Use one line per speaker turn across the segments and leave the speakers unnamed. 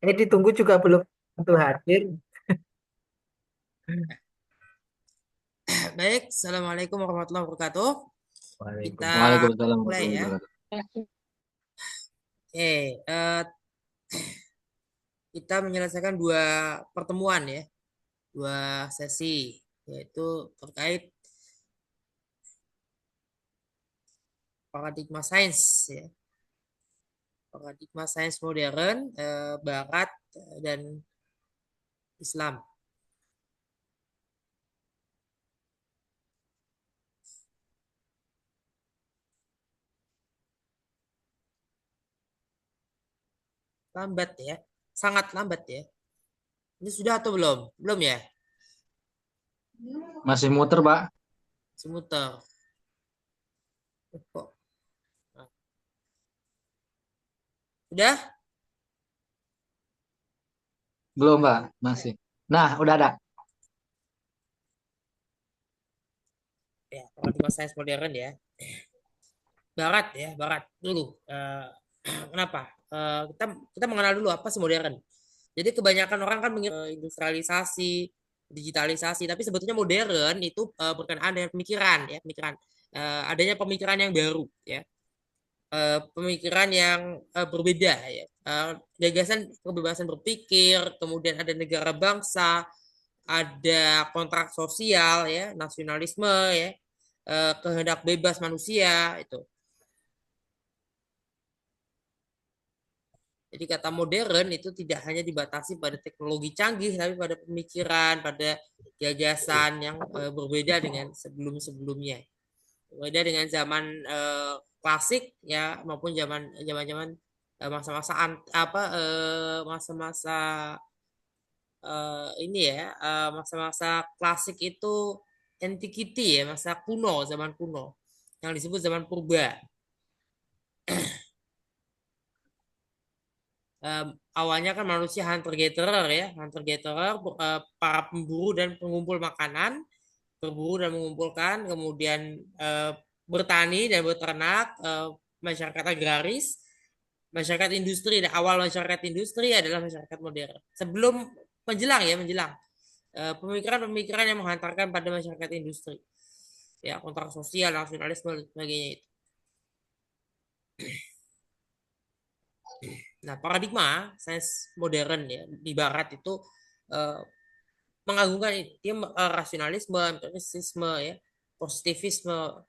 Ditunggu juga belum tentu hadir.
Baik, Assalamualaikum warahmatullahi wabarakatuh. Kita
Waalaikumsalam.
Waalaikumsalam
mulai
warahmatullahi
ya.
wabarakatuh.
Oke, kita menyelesaikan dua pertemuan ya, dua sesi, yaitu terkait paradigma sains ya, paradigma sains modern, Barat dan Islam. Lambat ya, sangat lambat ya. Ini sudah atau belum? Belum ya?
Masih muter, Pak?
Semuter. Kok? Nah, Sudah?
Belum, Pak. Masih. Nah, udah ada.
Ya, paradigma sains modern ya. Barat ya, Barat dulu. Kenapa? Kita kita mengenal dulu apa sih modern. Jadi kebanyakan orang kan mengira industrialisasi, digitalisasi, tapi sebetulnya modern itu berkenaan dengan pemikiran ya, pemikiran. Adanya pemikiran yang baru ya, pemikiran yang berbeda ya. Gagasan kebebasan berpikir, kemudian ada negara bangsa, ada kontrak sosial ya, nasionalisme ya, kehendak bebas manusia itu. Jadi kata modern itu tidak hanya dibatasi pada teknologi canggih, tapi pada pemikiran, pada gagasan yang berbeda dengan sebelum-sebelumnya. Berbeda dengan zaman klasik ya maupun zaman-zaman masa-masa masa-masa ini ya masa-masa klasik itu antiquity ya, masa kuno, zaman kuno yang disebut zaman purba. Awalnya kan manusia hunter gatherer ya, hunter gatherer, para pemburu dan pengumpul makanan, berburu dan mengumpulkan, kemudian bertani dan beternak, masyarakat agraris, masyarakat industri. Dan awal masyarakat industri adalah masyarakat modern. Sebelum menjelang ya, menjelang pemikiran-pemikiran yang menghantarkan pada masyarakat industri, ya kontrak sosial, nasionalisme dan sebagainya itu. Nah, paradigma sains modern ya di Barat itu eh, mengagungkan dia rasionalisme, empirisisme ya, positivisme.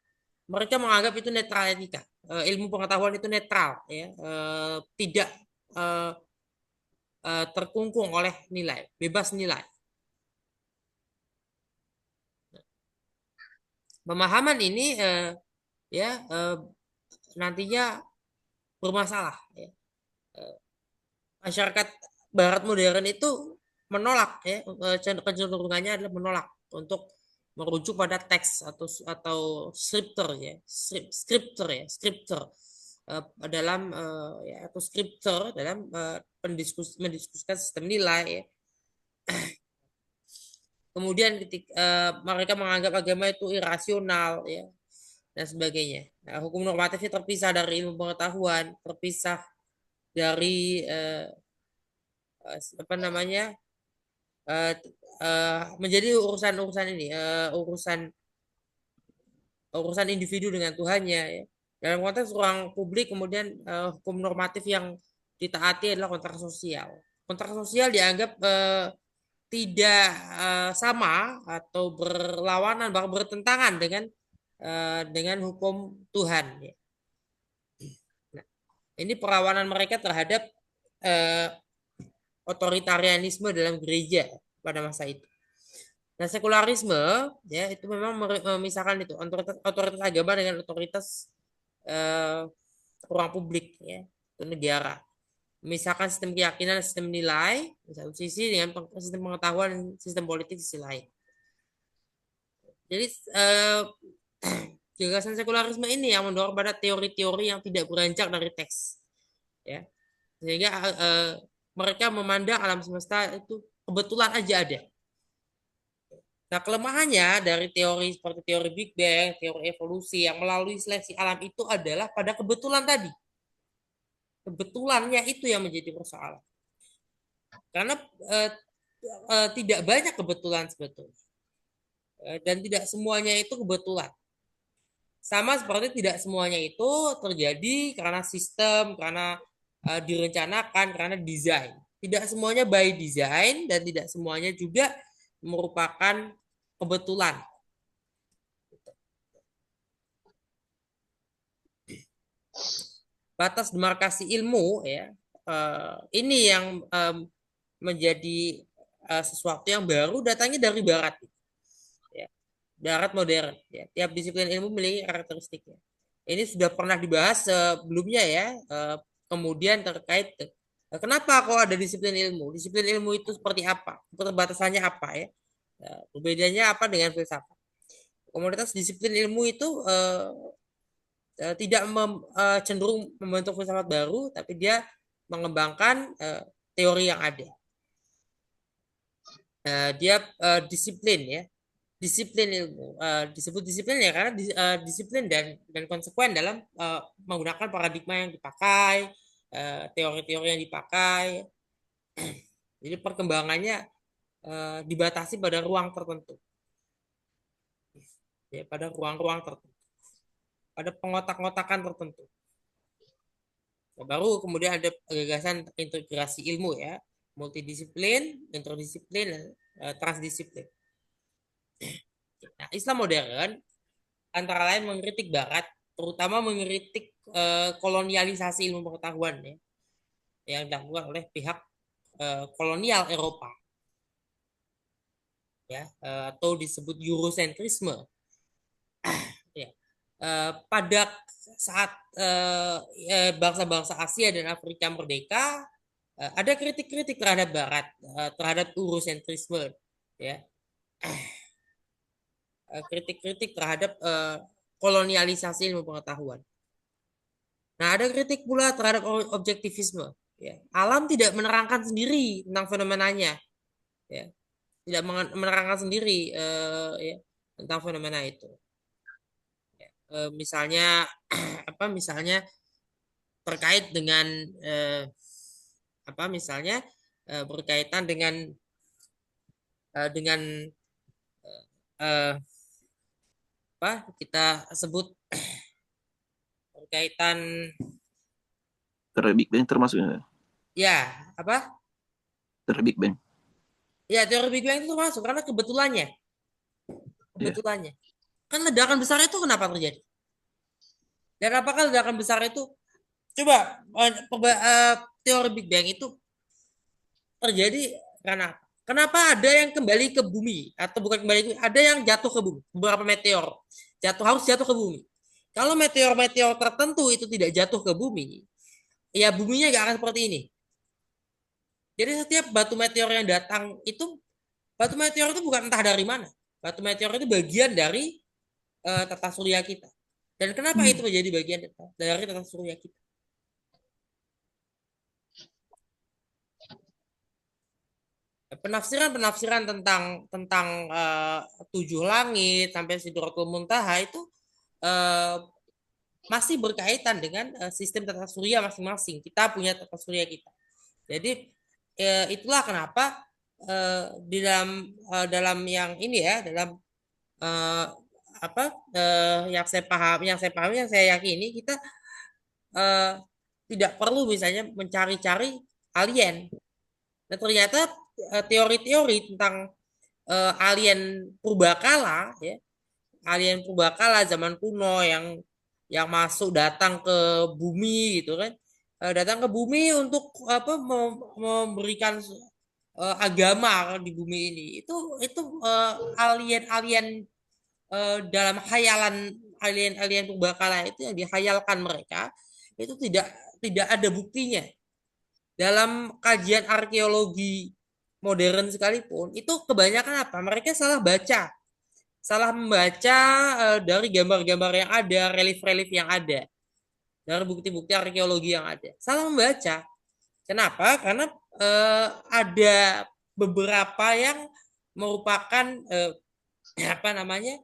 Mereka menganggap itu netralitika. Ilmu pengetahuan itu netral ya, tidak eh, terkungkung oleh nilai, bebas nilai. Pemahaman ini ya nantinya bermasalah ya. Eh, Masyarakat Barat modern itu menolak ya, kecenderungannya adalah menolak untuk merujuk pada teks atau scripture ya, scripture ya, scripture dalam ya atau scripture dalam mendiskusikan sistem nilai ya. Kemudian ketika mereka menganggap agama itu irasional ya dan sebagainya. Nah, hukum normatifnya terpisah dari ilmu pengetahuan, terpisah dari apa namanya eh, menjadi urusan-urusan ini, urusan urusan individu dengan Tuhannya ya. Dalam konteks ruang publik kemudian hukum normatif yang ditaati adalah kontrak sosial. Kontrak sosial dianggap tidak sama atau berlawanan bahkan bertentangan dengan hukum Tuhan ya. Nah, ini perlawanan mereka terhadap eh, otoritarianisme dalam gereja pada masa itu. Nah, sekularisme ya itu memang memisahkan itu otoritas, otoritas agama dengan otoritas eh, ruang publik ya, itu negara. Memisahkan sistem keyakinan dan sistem nilai di satu sisi dengan sistem pengetahuan dan sistem politik di sisi lain. Jadi gagasan sekularisme ini yang mendorong pada teori-teori yang tidak beranjak dari teks ya. Sehingga mereka memandang alam semesta itu kebetulan aja ada. Nah, kelemahannya dari teori seperti teori Big Bang, teori evolusi yang melalui seleksi alam itu adalah pada kebetulan tadi. Kebetulannya itu yang menjadi persoalan. Karena eh, tidak banyak kebetulan sebetulnya. Dan tidak semuanya itu kebetulan. Sama seperti tidak semuanya itu terjadi karena sistem, karena direncanakan, karena desain. Tidak semuanya by design dan tidak semuanya juga merupakan kebetulan. Batas demarkasi ilmu ya, ini yang menjadi sesuatu yang baru datangnya dari barat ya. Barat modern ya. Tiap disiplin ilmu memiliki karakteristiknya. Ini sudah pernah dibahas sebelumnya ya, kemudian terkait kenapa kok ada disiplin ilmu, disiplin ilmu itu seperti apa, keterbatasannya apa ya. Bedanya apa dengan filsafat. Komunitas disiplin ilmu itu tidak cenderung membentuk filsafat baru, tapi dia mengembangkan teori yang ada. Dia disiplin ya, disiplin ilmu disebut disiplin ya karena disiplin dan konsekuen dalam menggunakan paradigma yang dipakai, teori-teori yang dipakai. Jadi perkembangannya dibatasi pada ruang tertentu, ya, pada ruang-ruang tertentu, pada pengotak-ngotakan tertentu. Baru kemudian ada gagasan integrasi ilmu ya, multidisiplin, interdisiplin, transdisiplin. Nah, Islam modern antara lain mengkritik Barat, terutama mengkritik kolonialisasi ilmu pengetahuan ya, yang dilakukan oleh pihak kolonial Eropa ya, atau disebut Eurocentrisme ya. Pada saat bangsa-bangsa Asia dan Afrika merdeka, ada kritik-kritik terhadap Barat, terhadap Eurocentrisme ya, kritik-kritik terhadap kolonialisasi ilmu pengetahuan. Nah, ada kritik pula terhadap objektivisme. Ya. Alam tidak menerangkan sendiri tentang fenomenanya, ya. Tidak menerangkan sendiri ya, tentang fenomena itu. Ya. Misalnya apa? Misalnya terkait dengan apa? Misalnya berkaitan dengan apa? Kita sebut berkaitan
Teori Big Bang termasuknya.
ya apa?
Teori Big Bang.
Ya, teori Big Bang itu masuk karena kebetulannya. Kan ledakan besar itu kenapa terjadi? Dan apakah ledakan besar itu coba teori Big Bang itu terjadi karena apa? Kenapa ada yang kembali ke bumi atau bukan kembali ke bumi, ada yang jatuh ke bumi, beberapa meteor harus jatuh ke bumi. Kalau meteor-meteor tertentu itu tidak jatuh ke bumi, ya buminya nggak akan seperti ini. Jadi setiap batu meteor yang datang itu, batu meteor itu bukan entah dari mana. Batu meteor itu bagian dari tata surya kita. Dan kenapa itu menjadi bagian dari tata surya kita? Penafsiran-penafsiran tentang tujuh langit sampai Sidratul Muntaha itu masih berkaitan dengan sistem tata surya masing-masing. Kita punya tata surya kita. Jadi itulah kenapa di dalam yang ini ya, dalam apa yang saya pahami, yang saya yakini, kita tidak perlu misalnya mencari-cari alien. Dan ternyata teori-teori tentang alien purbakala ya, alien purbakala zaman kuno yang datang ke bumi gitu kan, datang ke bumi untuk apa memberikan agama di bumi ini, itu alien-alien dalam khayalan alien-alien purbakala itu yang dihayalkan mereka itu tidak ada buktinya. Dalam kajian arkeologi modern sekalipun, itu kebanyakan apa? Mereka salah membaca dari gambar-gambar yang ada, relief-relief yang ada, dari bukti-bukti arkeologi yang ada. Salah membaca. Kenapa? Karena ada beberapa yang merupakan apa namanya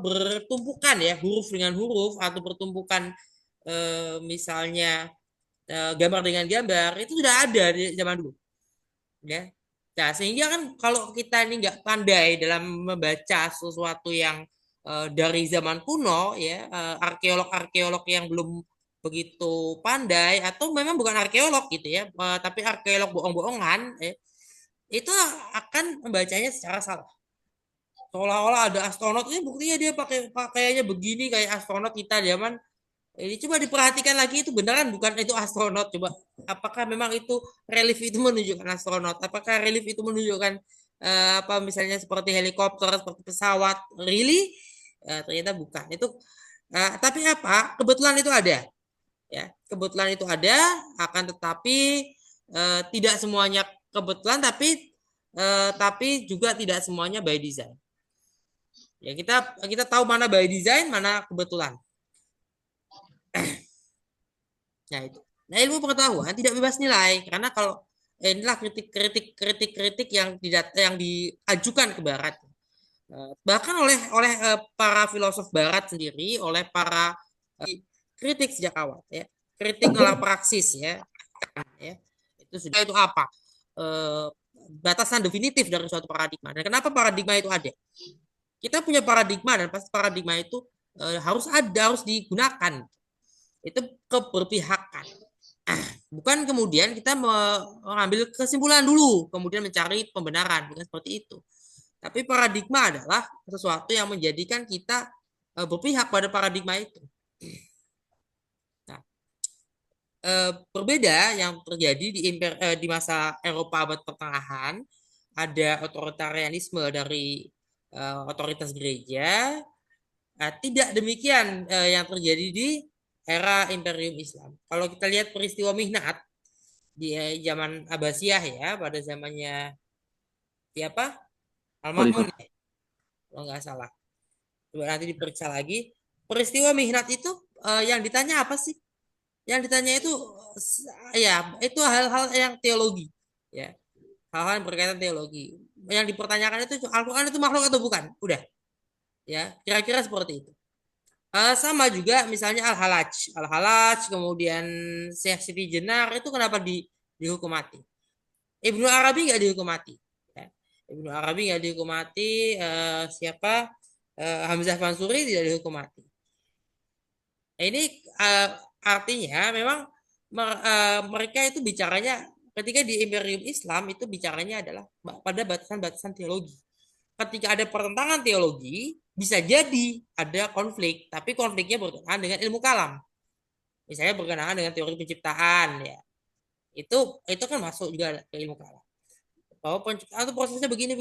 bertumpukan ya, huruf dengan huruf atau bertumpukan misalnya gambar dengan gambar itu sudah ada di zaman dulu, ya. Nah, sehingga kan kalau kita ini nggak pandai dalam membaca sesuatu yang dari zaman kuno, ya, arkeolog-arkeolog yang belum begitu pandai atau memang bukan arkeolog gitu ya, tapi arkeolog bohong-bohongan, itu akan membacanya secara salah. Seolah-olah ada astronot ini, buktinya dia pakai pakaiannya begini kayak astronot kita zaman ini. Coba diperhatikan lagi, itu beneran bukan itu astronot. Coba apakah memang itu relief itu menunjukkan astronot? Apakah relief itu menunjukkan apa misalnya seperti helikopter, seperti pesawat? Really? Ternyata bukan. Itu tapi apa? Kebetulan itu ada. Ya, kebetulan itu ada, akan tetapi tidak semuanya kebetulan, tapi juga tidak semuanya by design. Ya, kita tahu mana by design, mana kebetulan. Nah, itu. Nah, ilmu pengetahuan tidak bebas nilai, karena kalau inilah kritik yang diajukan ke barat. Bahkan oleh para filosof barat sendiri, oleh para kritik sejak awal, ya. Kritik nolak praksis, ya. Itu sudah, itu apa? Batasan definitif dari suatu paradigma. Dan kenapa paradigma itu ada? Kita punya paradigma, dan pasti paradigma itu harus digunakan. Itu keberpihakan. Bukan kemudian kita mengambil kesimpulan dulu, kemudian mencari pembenaran, bukan seperti itu. Tapi paradigma adalah sesuatu yang menjadikan kita berpihak pada paradigma itu. Nah, berbeda yang terjadi di masa Eropa abad pertengahan, ada otoritarianisme dari otoritas gereja. Tidak demikian yang terjadi di era Imperium Islam. Kalau kita lihat peristiwa Mihnat di zaman Abbasiyah, ya, pada zamannya siapa? Al-Ma'mun, kalau nggak salah. Coba nanti diperiksa lagi. Peristiwa Mihnat itu yang ditanya apa sih? Yang ditanya itu ya itu hal-hal yang teologi, ya. Hal-hal yang berkaitan teologi. Yang dipertanyakan itu Al-Quran itu makhluk atau bukan? Udah. Ya, kira-kira seperti itu. Sama juga misalnya Al-Halaj, kemudian Syekh Siti Jenar itu kenapa dihukum mati? Ibnu Arabi nggak dihukum mati. Ya. Ibnu Arabi nggak dihukum mati. Siapa? Hamzah Mansuri tidak dihukum mati. Ini artinya memang mereka itu bicaranya ketika di Imperium Islam itu bicaranya adalah pada batasan-batasan teologi. Ketika ada pertentangan teologi, bisa jadi ada konflik, tapi konfliknya berkenaan dengan ilmu kalam. Misalnya berkenaan dengan teori penciptaan, ya. Itu kan masuk juga ke ilmu kalam. Bahwa penciptaan itu prosesnya begini.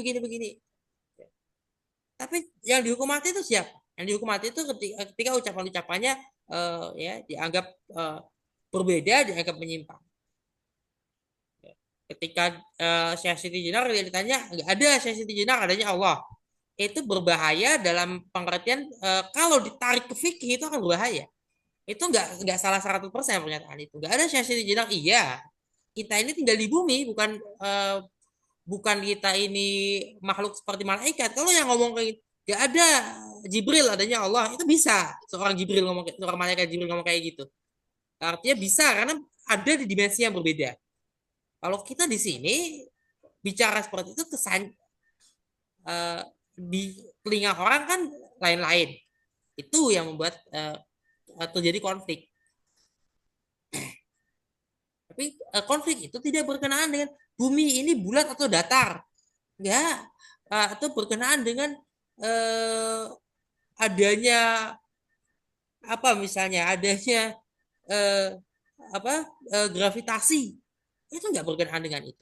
Tapi yang dihukum mati itu siapa? Yang dihukum mati itu ketika ucapan-ucapannya ya dianggap berbeda, dianggap menyimpang. Ketika Syekh Siti Jenar ditanya, nggak ada Syekh Siti Jenar, adanya Allah. Itu berbahaya dalam pengertian kalau ditarik ke fikih itu akan berbahaya. Itu nggak salah 100% pernyataan itu. Nggak ada Syekh Siti Jenar. Iya, kita ini tinggal di bumi, bukan kita ini makhluk seperti malaikat. Kalau yang ngomong kayak nggak ada Jibril, adanya Allah, itu bisa seorang malaikat Jibril ngomong kayak gitu. Artinya bisa karena ada di dimensi yang berbeda. Kalau kita di sini bicara seperti itu, kesan di telinga orang kan lain-lain. Itu yang membuat terjadi konflik. Tapi konflik itu tidak berkenaan dengan bumi ini bulat atau datar. Enggak. Atau berkenaan dengan adanya apa misalnya adanya gravitasi. Itu enggak berkenaan dengan itu.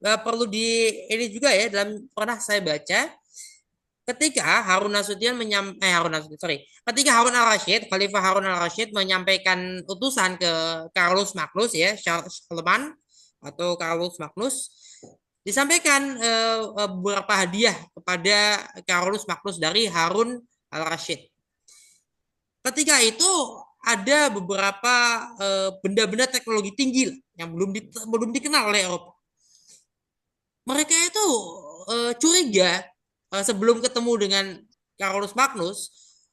Perlu ini juga ya, pernah saya baca ketika Harun Nasution ketika Harun al-Rasyid, Khalifah Harun al-Rasyid menyampaikan utusan ke Carolus Magnus, ya, Charlemagne atau Carolus Magnus, disampaikan beberapa hadiah kepada Carolus Magnus dari Harun al-Rasyid. Ketika itu ada beberapa benda-benda teknologi tinggi yang belum dikenal oleh Eropa. Mereka itu curiga sebelum ketemu dengan Carolus Magnus,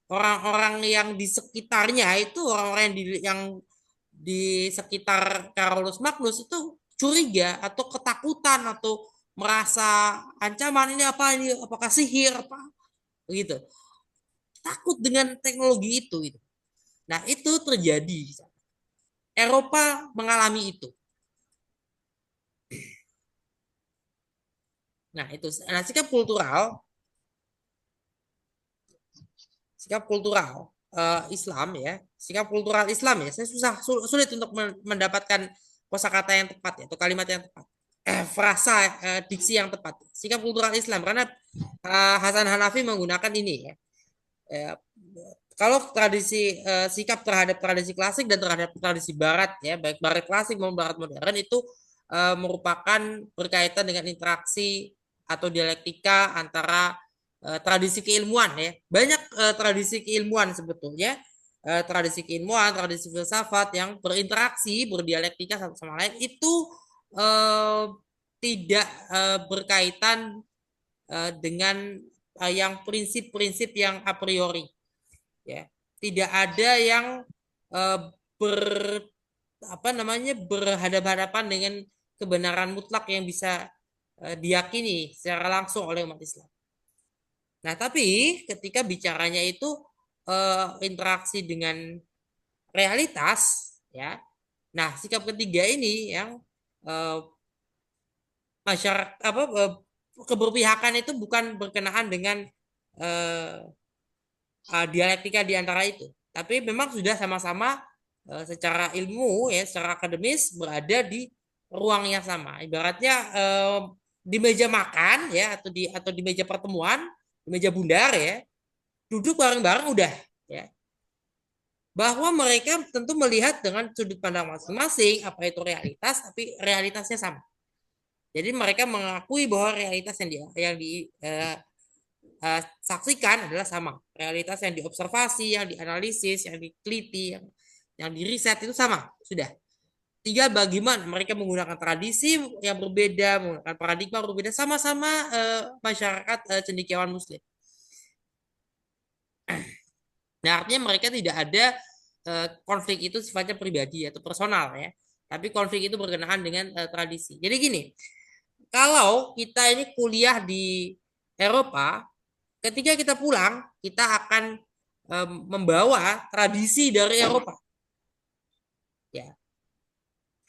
orang-orang yang di sekitarnya itu orang-orang yang di sekitar Carolus Magnus itu curiga atau ketakutan atau merasa ancaman ini apa ini apakah sihir apa begitu takut dengan teknologi itu gitu. Nah itu terjadi Eropa mengalami itu. Nah itu nah sikap kultural Islam ya, sikap kultural Islam ya. Saya sulit untuk mendapatkan kosakata yang tepat ya, atau kalimat yang tepat, frasa diksi yang tepat. Sikap kultural Islam karena Hasan Hanafi menggunakan ini ya. Kalau tradisi sikap terhadap tradisi klasik dan terhadap tradisi Barat ya, baik Barat klasik maupun Barat modern itu merupakan berkaitan dengan interaksi atau dialektika antara tradisi keilmuan ya. Banyak tradisi keilmuan sebetulnya, tradisi keilmuan, tradisi filsafat yang berinteraksi, berdialektika satu sama lain itu tidak berkaitan dengan yang prinsip-prinsip yang a priori ya. Tidak ada yang ber apa namanya berhadapan-hadapan dengan kebenaran mutlak yang bisa diyakini secara langsung oleh umat Islam. Nah, tapi ketika bicaranya itu interaksi dengan realitas, ya. Nah, sikap ketiga ini yang masyarakat keberpihakan itu bukan berkenaan dengan dialektika di antara itu, tapi memang sudah sama-sama secara ilmu ya, secara akademis berada di ruang yang sama. Ibaratnya di meja makan ya atau di meja pertemuan, di meja bundar ya, duduk bareng-bareng udah ya. Bahwa mereka tentu melihat dengan sudut pandang masing-masing apa itu realitas, tapi realitasnya sama. Jadi mereka mengakui bahwa realitas yang saksikan adalah sama. Realitas yang diobservasi, yang dianalisis, yang diteliti, yang diriset itu sama, sudah. Tinggal bagaimana mereka menggunakan tradisi yang berbeda, menggunakan paradigma berbeda, sama-sama masyarakat cendekiawan Muslim. Nah, artinya mereka tidak ada konflik itu sifatnya pribadi atau personal ya, tapi konflik itu berkenaan dengan tradisi. Jadi gini, kalau kita ini kuliah di Eropa, ketika kita pulang, kita akan membawa tradisi dari Eropa. Ya.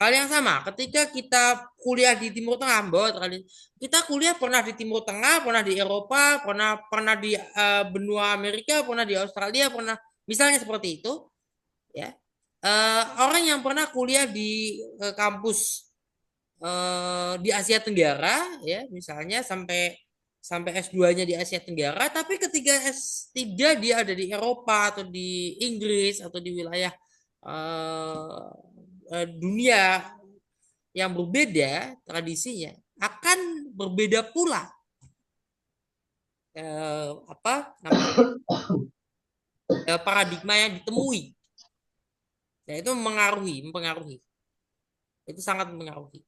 Hal yang sama, ketika kita kuliah di Timur Tengah, membawa tradisi. Kita kuliah pernah di Timur Tengah, pernah di Eropa, pernah di benua Amerika, pernah di Australia, pernah misalnya seperti itu. Ya. Orang yang pernah kuliah di kampus di Asia Tenggara, ya, misalnya sampai S2-nya di Asia Tenggara, tapi ketika S3 dia ada di Eropa atau di Inggris atau di wilayah dunia yang berbeda tradisinya akan berbeda pula paradigma yang ditemui. Dan itu mempengaruhi. Itu sangat mempengaruhi.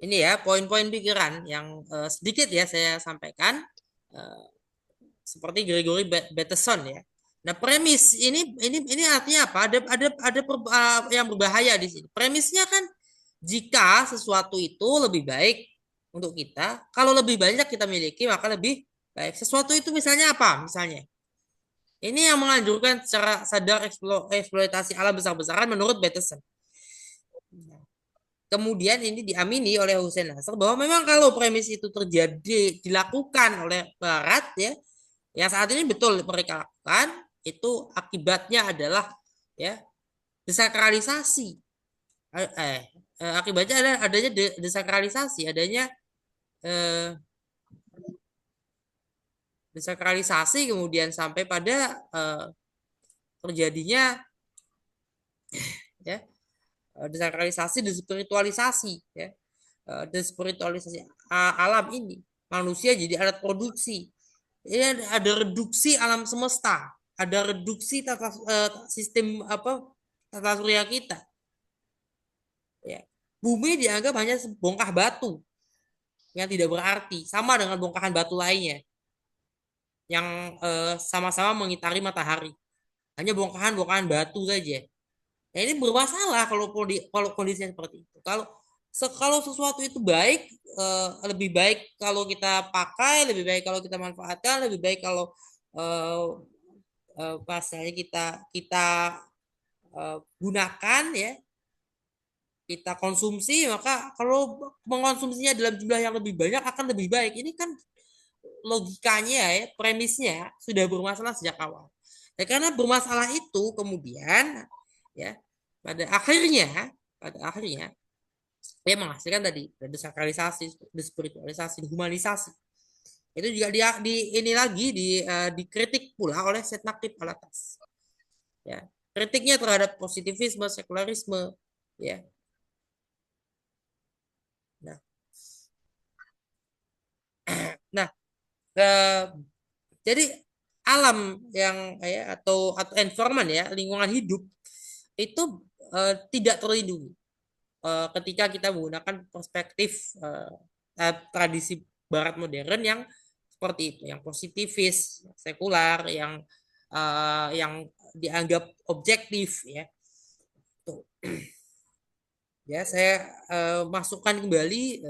Ini ya poin-poin pikiran yang sedikit ya saya sampaikan seperti Gregory Bateson ya. Nah premis ini artinya apa? Ada yang berbahaya di sini. Premisnya kan jika sesuatu itu lebih baik untuk kita, kalau lebih banyak kita miliki maka lebih baik. Sesuatu itu misalnya apa? Misalnya ini yang menganjurkan secara sadar eksploitasi alam besar-besaran menurut Bateson. Kemudian ini diamini oleh Hussein Nasr bahwa memang kalau premis itu dilakukan oleh Barat ya, yang saat ini betul mereka lakukan, itu akibatnya adalah ya desakralisasi. Akibatnya adanya desakralisasi, adanya desakralisasi kemudian sampai pada terjadinya ya desakralisasi, despiritualisasi ya. Despiritualisasi alam ini. Manusia jadi alat produksi. Ini ada reduksi alam semesta, ada reduksi sistem tata surya kita. Ya. Bumi dianggap hanya sebongkah batu yang tidak berarti, sama dengan bongkahan batu lainnya yang sama-sama mengitari matahari. Hanya bongkahan-bongkahan batu saja. Nah, ini bermasalah kalau kondisinya seperti itu. Kalau sesuatu itu baik, lebih baik kalau kita pakai, lebih baik kalau kita manfaatkan, lebih baik kalau eh, bahasanya kita gunakan ya, kita konsumsi, maka kalau mengkonsumsinya dalam jumlah yang lebih banyak akan lebih baik. Ini kan logikanya ya, premisnya sudah bermasalah sejak awal. Ya, karena bermasalah itu kemudian ya pada akhirnya dia menghasilkan tadi desakralisasi, despiritualisasi, humanisasi. Itu juga ini lagi dikritik pula oleh Setnaktif Alatas. Ya, kritiknya terhadap positivisme, sekularisme, ya. Nah, nah eh, jadi alam yang atau environment ya, lingkungan hidup itu tidak terlindungi ketika kita menggunakan perspektif tradisi Barat modern yang seperti itu, yang positivis, sekular, yang dianggap objektif ya. Tuh. Ya, saya masukkan kembali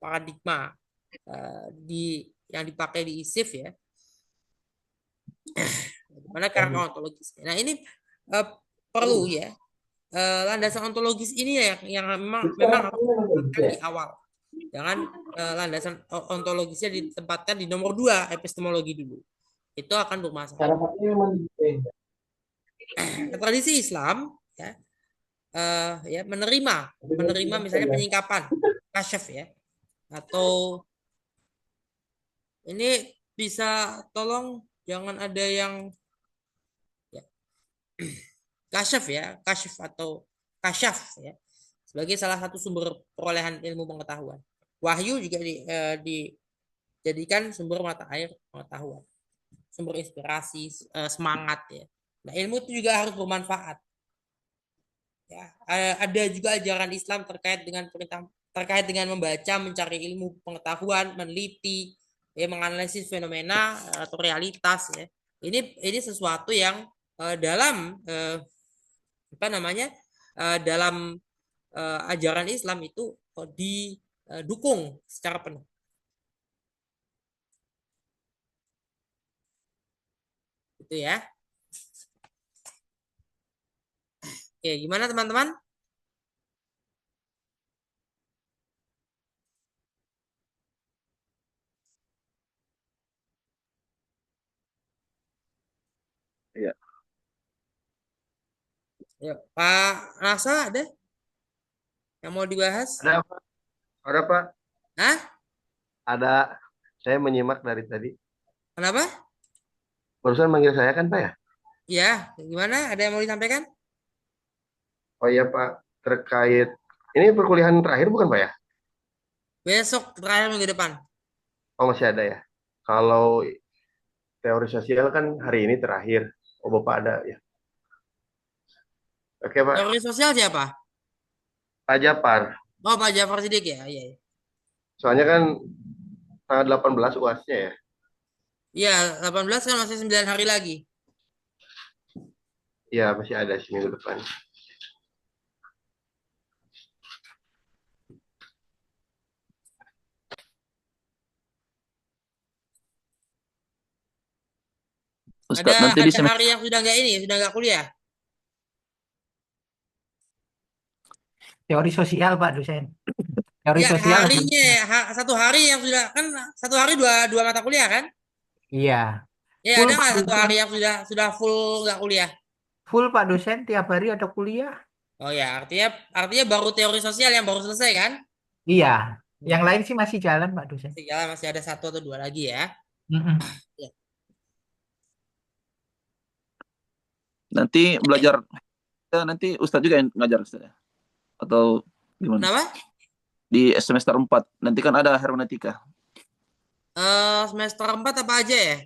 paradigma yang dipakai di ISIF ya. Bagaimana kerangka ontologis. Nah, ini perlu ya. Landasan ontologis ini yang memang harus ditempatkan di awal. Jangan landasan ontologisnya ditempatkan di nomor 2 epistemologi dulu. Itu akan bermasalah. Tradisi Islam ya menerima misalnya penyingkapan kasyaf ya, atau ini bisa tolong jangan ada yang ya, kasyaf atau kasyaf ya, sebagai salah satu sumber perolehan ilmu pengetahuan. Wahyu juga dijadikan sumber mata air pengetahuan, sumber inspirasi, semangat ya. Nah, ilmu itu juga harus bermanfaat. Ya, ada juga ajaran Islam terkait dengan membaca, mencari ilmu pengetahuan, meneliti, ya, menganalisis fenomena atau realitas ya. Ini sesuatu yang dalam dalam ajaran Islam itu didukung secara penuh. Itu ya. Oke, gimana teman-teman?
Iya.
Yuk, Pak Rasa ada yang mau dibahas?
Ada Pak, ada Pak,
Hah?
ada. Saya menyimak dari tadi.
Kenapa?
Barusan manggil saya kan Pak ya?
Ya, gimana? Ada yang mau disampaikan?
Oh iya Pak, terkait ini perkuliahan terakhir bukan Pak ya?
Besok terakhir minggu depan.
Oh masih ada ya. Kalau teori sosial kan hari ini terakhir. Oh Bapak ada ya. Oke Pak,
Teori sosial siapa?
Pak Japar.
Oh, Pak Jafar Sidik ya. Iya, iya.
Soalnya kan tanggal 18 UASnya ya.
Iya, 18 kan masih 9 hari lagi.
Iya masih ada seminggu depan.
Ustaz, nanti di
Ada
semester
hari yang sudah nggak kuliah.
Teori sosial, Pak dosen. Teori
Ya,
sosial ada.
harinya satu hari yang sudah kan satu hari dua mata kuliah kan?
Iya.
Ya,
Full
ada
Pak
nggak satu
dosen.
hari yang sudah full nggak kuliah?
Full Pak dosen tiap hari ada kuliah.
Oh ya, artinya baru teori sosial yang baru selesai kan?
Iya. Yang
Hmm.
lain sih masih jalan Pak dosen.
Masih ada 1 atau 2 lagi ya.
Mm-mm.
Ya.
nanti belajar nanti Ustaz juga yang ngajar Ustaz ya? Atau gimana?
Kenapa?
Di semester 4 nanti kan ada hermeneutika.
Semester 4 apa aja ya?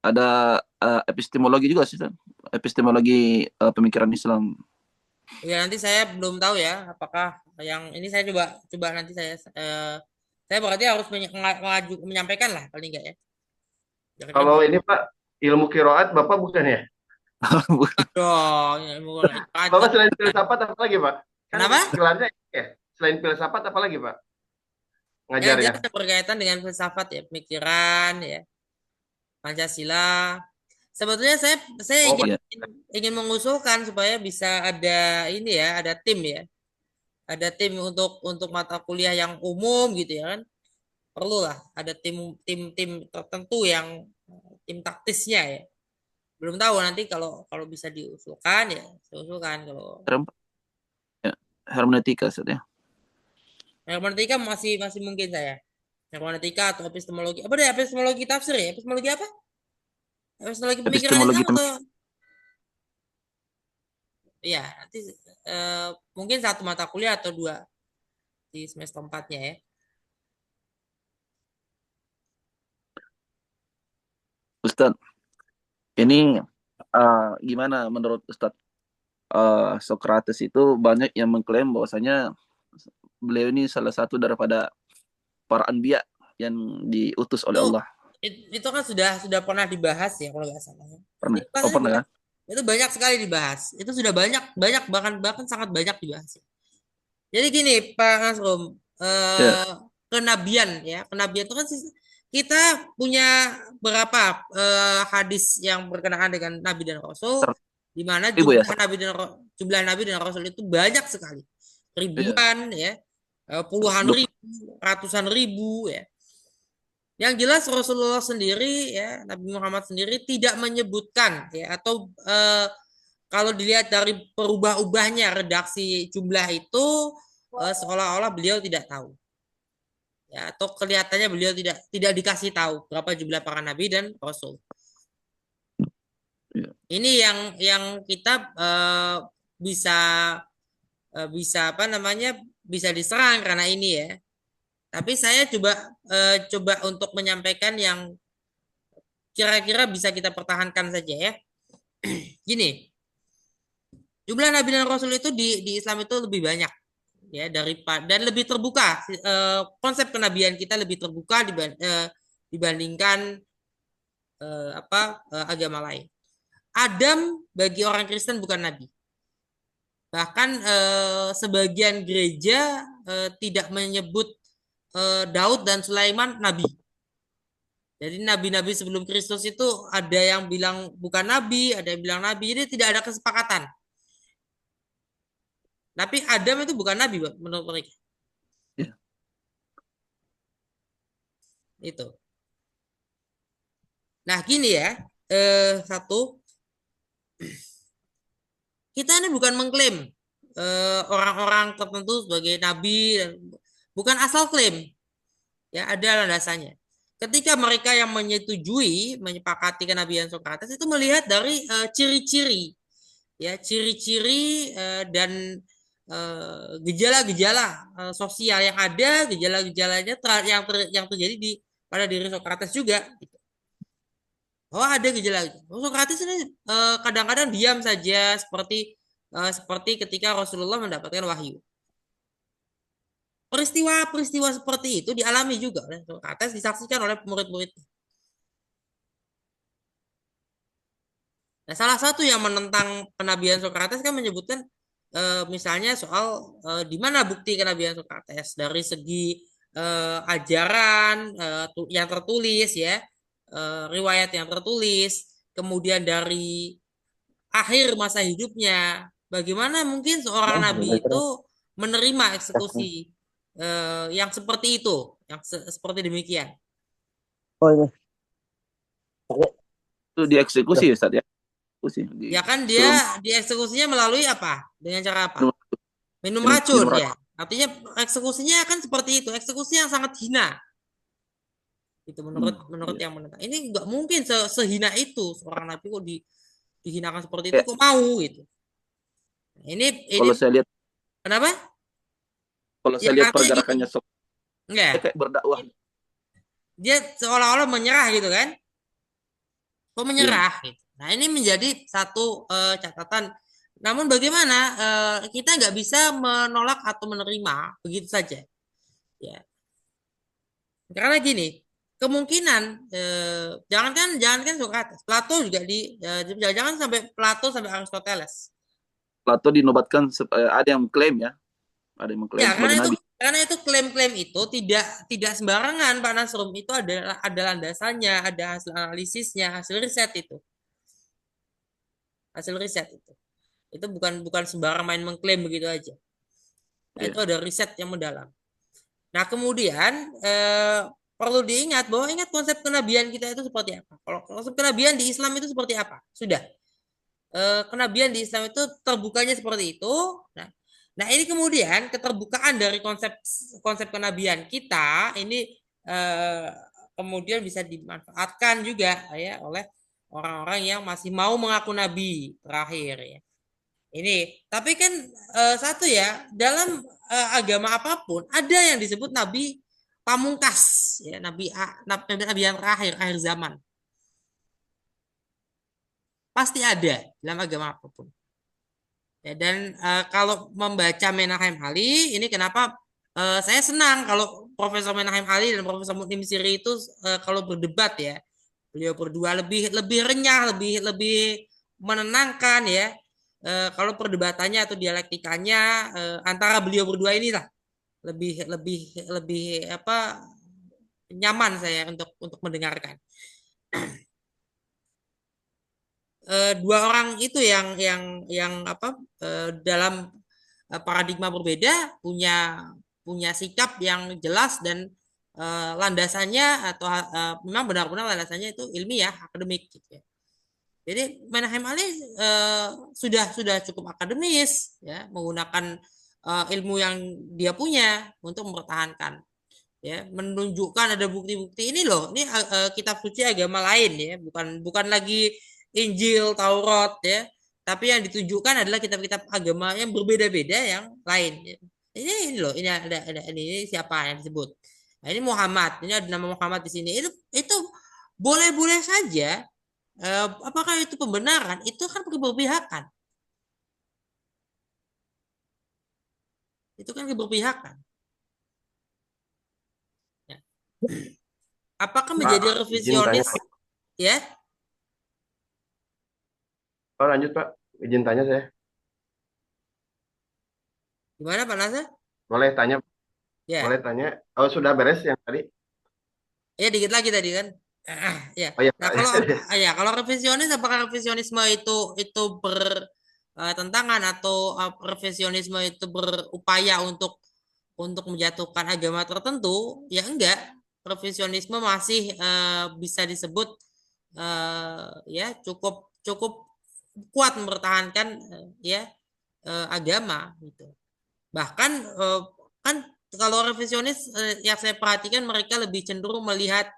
Ada epistemologi juga sih Ustaz. Epistemologi pemikiran Islam.
Ya nanti saya belum tahu ya apakah yang ini saya coba nanti saya berarti harus menyampaikan lah paling enggak ya. Kira-kira
Kalau ini Pak, ilmu kiroat Bapak bukan ya?
dong, ya,
Bapak selain filsafat apa lagi Pak? Kan
Kenapa?
gelarnya ini ya. Selain filsafat apa lagi Pak?
Ya, dia
Ngajarnya.
ada berkaitan dengan filsafat ya, pemikiran ya, Pancasila. Sebetulnya saya
Oh,
ingin
Iya.
ingin mengusulkan supaya bisa ada ini ya, ada tim ya. Ada tim untuk mata kuliah yang umum gitu ya kan. Perlulah ada tim tertentu yang tim taktisnya ya. Belum tahu nanti kalau kalau bisa diusulkan ya, saya usulkan kalau
Ya, hermeneutika Ustaz ya.
hermeneutika masih masih mungkin saya. Hermeneutika atau epistemologi. Apa deh epistemologi tafsir ya? Epistemologi apa? Epistemologi pemikiran
Epistemologi
Islam atau ya nanti mungkin satu mata kuliah atau dua di semester 4-nya ya.
Ustaz, ini gimana menurut Ustaz? Socrates itu banyak yang mengklaim bahwasanya beliau ini salah satu daripada para anbiya yang diutus oleh
Itu
Allah.
itu kan sudah pernah dibahas ya kalau nggak salah ya.
Pernah?
Itu
Oh,
bahasanya
pernah ya?
itu banyak sekali dibahas. Itu sudah banyak banyak bahkan sangat banyak dibahas. Jadi gini Pak Nasrum,
Ya,
kenabian ya, kenabian itu kan kita punya berapa hadis yang berkenaan dengan Nabi dan Rasul, di mana
Ibu ya.
jumlah Nabi dan Rasul itu banyak sekali,
Iya.
ribuan ya, puluhan ribu, ratusan ribu ya. Yang jelas Rasulullah sendiri ya, Nabi Muhammad sendiri tidak menyebutkan ya atau kalau dilihat dari perubah-ubahnya redaksi jumlah itu seolah-olah beliau tidak tahu. Ya, atau kelihatannya beliau tidak dikasih tahu berapa jumlah para nabi dan rasul.
Iya.
Ini yang kita bisa bisa apa namanya bisa diserang karena ini ya. Tapi saya coba untuk menyampaikan yang kira-kira bisa kita pertahankan saja ya. Gini, jumlah nabi dan rasul itu di Islam itu lebih banyak ya dan lebih terbuka. Konsep kenabian kita lebih terbuka dibandingkan agama lain. Adam bagi orang Kristen bukan nabi. Bahkan sebagian gereja tidak menyebut Daud dan Sulaiman nabi. Jadi nabi-nabi sebelum Kristus itu ada yang bilang bukan nabi, ada yang bilang nabi. Jadi tidak ada kesepakatan. Tapi Adam itu bukan nabi menurut mereka.
Iya.
Itu. Nah gini ya, satu, kita ini bukan mengklaim orang-orang tertentu sebagai nabi, bukan asal klaim. Ya ada landasannya. Ketika mereka yang menyepakati kenabian Socrates itu melihat dari ciri-ciri, ya ciri-ciri dan gejala-gejala sosial yang ada, gejala-gejalanya yang terjadi pada diri Socrates juga. Oh ada gejala. Socrates ini kadang-kadang diam saja seperti ketika Rasulullah mendapatkan wahyu. Peristiwa-peristiwa seperti itu dialami juga oleh Socrates, disaksikan oleh murid-muridnya. Nah, salah satu yang menentang kenabian Socrates kan menyebutkan misalnya soal di mana bukti kenabian Socrates dari segi ajaran yang tertulis ya, riwayat yang tertulis, kemudian dari akhir masa hidupnya, bagaimana mungkin seorang nabi itu menerima eksekusi yang seperti itu, yang seperti demikian.
Oh iya.
Itu dieksekusi Ustaz ya.
Ya kan dia dieksekusinya melalui apa? Dengan cara apa? Minum
Minum
racun
racun.
ya. Artinya eksekusinya kan seperti itu, eksekusi yang sangat hina. Itu menurut
Iya.
yang menentang. Ini nggak mungkin sehina itu seorang nabi kok dihinakan seperti itu kok mau gitu. Ini
Kalau saya lihat
kenapa?
saya lihat
artinya
pergerakannya
gitu. Enggak.
kayak berdakwah.
Dia seolah-olah menyerah gitu kan? Kok menyerah gitu. Nah, ini menjadi satu catatan Namun bagaimana kita nggak bisa menolak atau menerima begitu saja, ya. Karena gini, kemungkinan jangankan Socrates, Plato juga jangan sampai Plato sampai Aristoteles.
Plato dinobatkan ada yang mengklaim ya, ada yang mengklaim
Ya,
sebagai nabi.
karena itu klaim-klaim itu tidak sembarangan, Pak Nasrum. Itu ada landasannya, ada hasil analisisnya, hasil riset itu. Hasil riset itu. Itu bukan sembarang main mengklaim begitu aja. Nah,
Iya.
itu ada riset yang mendalam. Nah, kemudian perlu diingat bahwa konsep kenabian kita itu seperti apa. Kalau konsep kenabian di Islam itu seperti apa? Sudah. Kenabian di Islam itu terbukanya seperti itu. Nah, ini kemudian keterbukaan dari konsep kenabian kita ini kemudian bisa dimanfaatkan juga ya oleh orang-orang yang masih mau mengaku nabi terakhir ya. Ini, tapi kan satu ya, dalam agama apapun ada yang disebut nabi pamungkas ya, nabi yang terakhir akhir zaman. Pasti ada dalam agama apapun. Ya, dan kalau membaca Menahem Ali, ini kenapa saya senang kalau Profesor Menahem Ali dan Profesor Mutnim Siri itu kalau berdebat ya, beliau berdua lebih renyah, lebih menenangkan ya. Kalau perdebatannya atau dialektikanya antara beliau berdua inilah lebih apa nyaman saya untuk mendengarkan. Dua orang itu yang apa dalam paradigma berbeda punya sikap yang jelas dan landasannya atau memang benar-benar landasannya itu ilmiah akademik gitu ya. Jadi Menahem Ali sudah cukup akademis ya menggunakan ilmu yang dia punya untuk mempertahankan ya menunjukkan ada bukti-bukti ini loh ini kitab suci agama lain ya bukan lagi Injil Taurat ya tapi yang ditunjukkan adalah kitab-kitab agama yang berbeda-beda yang lain ya. Ini loh ini ada ini siapa yang disebut nah, ini Muhammad ini ada nama Muhammad di sini itu boleh-boleh saja apakah itu pembenaran itu kan keberpihakan itu kan keberpihakan ya. Apakah
Pak,
menjadi
izin tanya.
revisionis ya
Oh, lanjut Pak, izin tanya saya.
gimana Pak Nasir
Boleh tanya,
ya
boleh tanya. Oh, sudah beres yang tadi?
ya dikit lagi tadi kan ya
Oh ya,
nah
Pak.
kalau revisionis apakah revisionisme itu bertentangan atau revisionisme itu berupaya untuk menjatuhkan agama tertentu ya enggak revisionisme masih bisa disebut ya cukup cukup kuat mempertahankan ya agama gitu bahkan kan kalau revisionis yang saya perhatikan mereka lebih cenderung melihat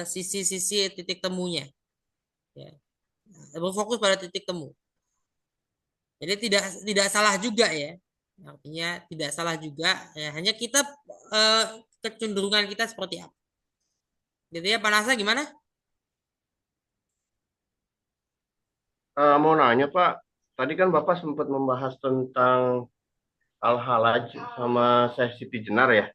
sisi-sisi titik temunya ya berfokus pada titik temu jadi tidak salah juga ya artinya tidak salah juga ya hanya kita kecenderungan kita seperti apa gitu ya Pak Nasa gimana
Mau nanya Pak, tadi kan Bapak sempat membahas tentang Al-Halaj sama Syekh Siti Jenar ya.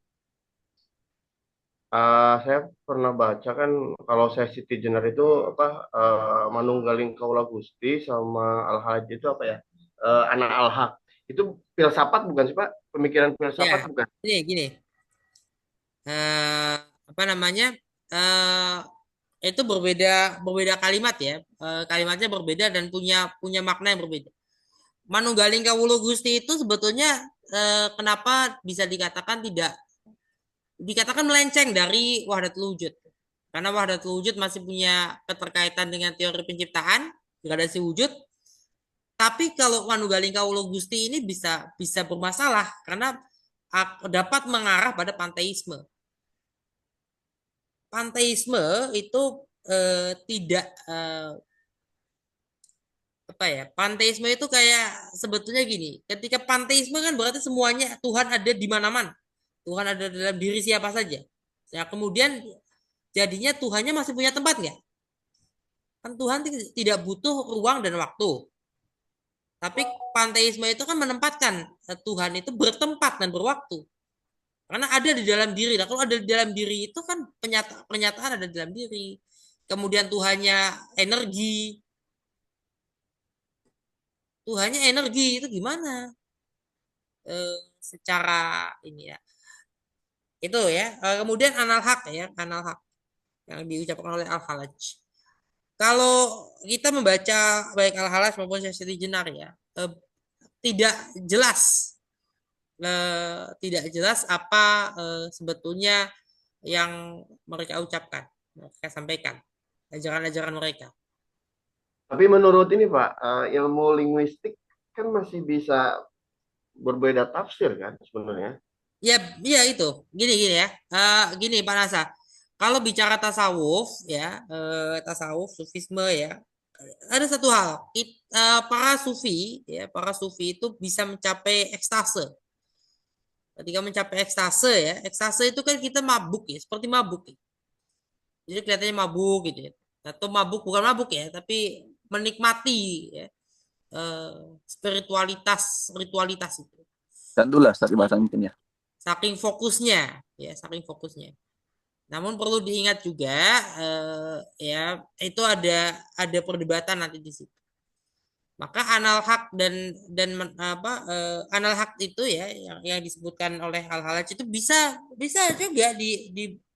Saya pernah baca kan kalau Syekh Siti Jenar itu apa Manunggaling Kaula Gusti sama Al-Halaj itu apa ya? Anak Al-Haq. Itu filsafat bukan sih Pak? Pemikiran filsafat
ya
bukan?
gini eh, apa namanya eh itu berbeda kalimat ya kalimatnya berbeda dan punya makna yang berbeda Manunggaling Kawula Gusti itu sebetulnya kenapa bisa dikatakan melenceng dari wahdatul wujud karena wahdatul wujud masih punya keterkaitan dengan teori penciptaan gradasi wujud tapi kalau Manunggaling Kawula Gusti ini bisa bermasalah karena dapat mengarah pada panteisme panteisme itu tidak apa ya panteisme itu kayak sebetulnya gini ketika panteisme kan berarti semuanya Tuhan ada di mana-mana Tuhan ada dalam diri siapa saja ya kemudian jadinya Tuhannya masih punya tempat nggak kan Tuhan tidak butuh ruang dan waktu Tapi panteisme itu kan menempatkan Tuhan itu bertempat dan berwaktu. Karena ada di dalam diri. Nah, kalau ada di dalam diri itu kan pernyataan ada di dalam diri. Kemudian energi. Tuhannya energi itu gimana? Secara ini ya. Itu ya. Kemudian anal haq ya, anal haq yang diucapkan oleh Al-Halaj. Kalau kita membaca baik Al-Halaj maupun Syekh Jenar ya, tidak jelas tidak jelas apa sebetulnya yang mereka ucapkan, mereka sampaikan, ajaran-ajaran mereka.
Tapi menurut ini Pak, ilmu linguistik kan masih bisa berbeda tafsir kan sebenarnya.
Ya, iya itu. Gini ya. Gini Pak Nasa. Kalau bicara tasawuf ya, tasawuf, sufisme ya, ada satu hal. Para sufi itu bisa mencapai ekstase. Ketika mencapai ekstase ya, ekstase itu kan kita mabuk ya, seperti mabuk ya. Jadi kelihatannya mabuk gitu ya. Atau mabuk bukan mabuk ya, tapi menikmati ya, spiritualitas, ritualitas itu.
Dan dulu lah tadi bahasa mungkin ya.
Saking fokusnya. Namun perlu diingat juga ya itu ada perdebatan nanti di situ. Maka anal hak dan anal hak itu ya yang disebutkan oleh Al-Halaj itu bisa juga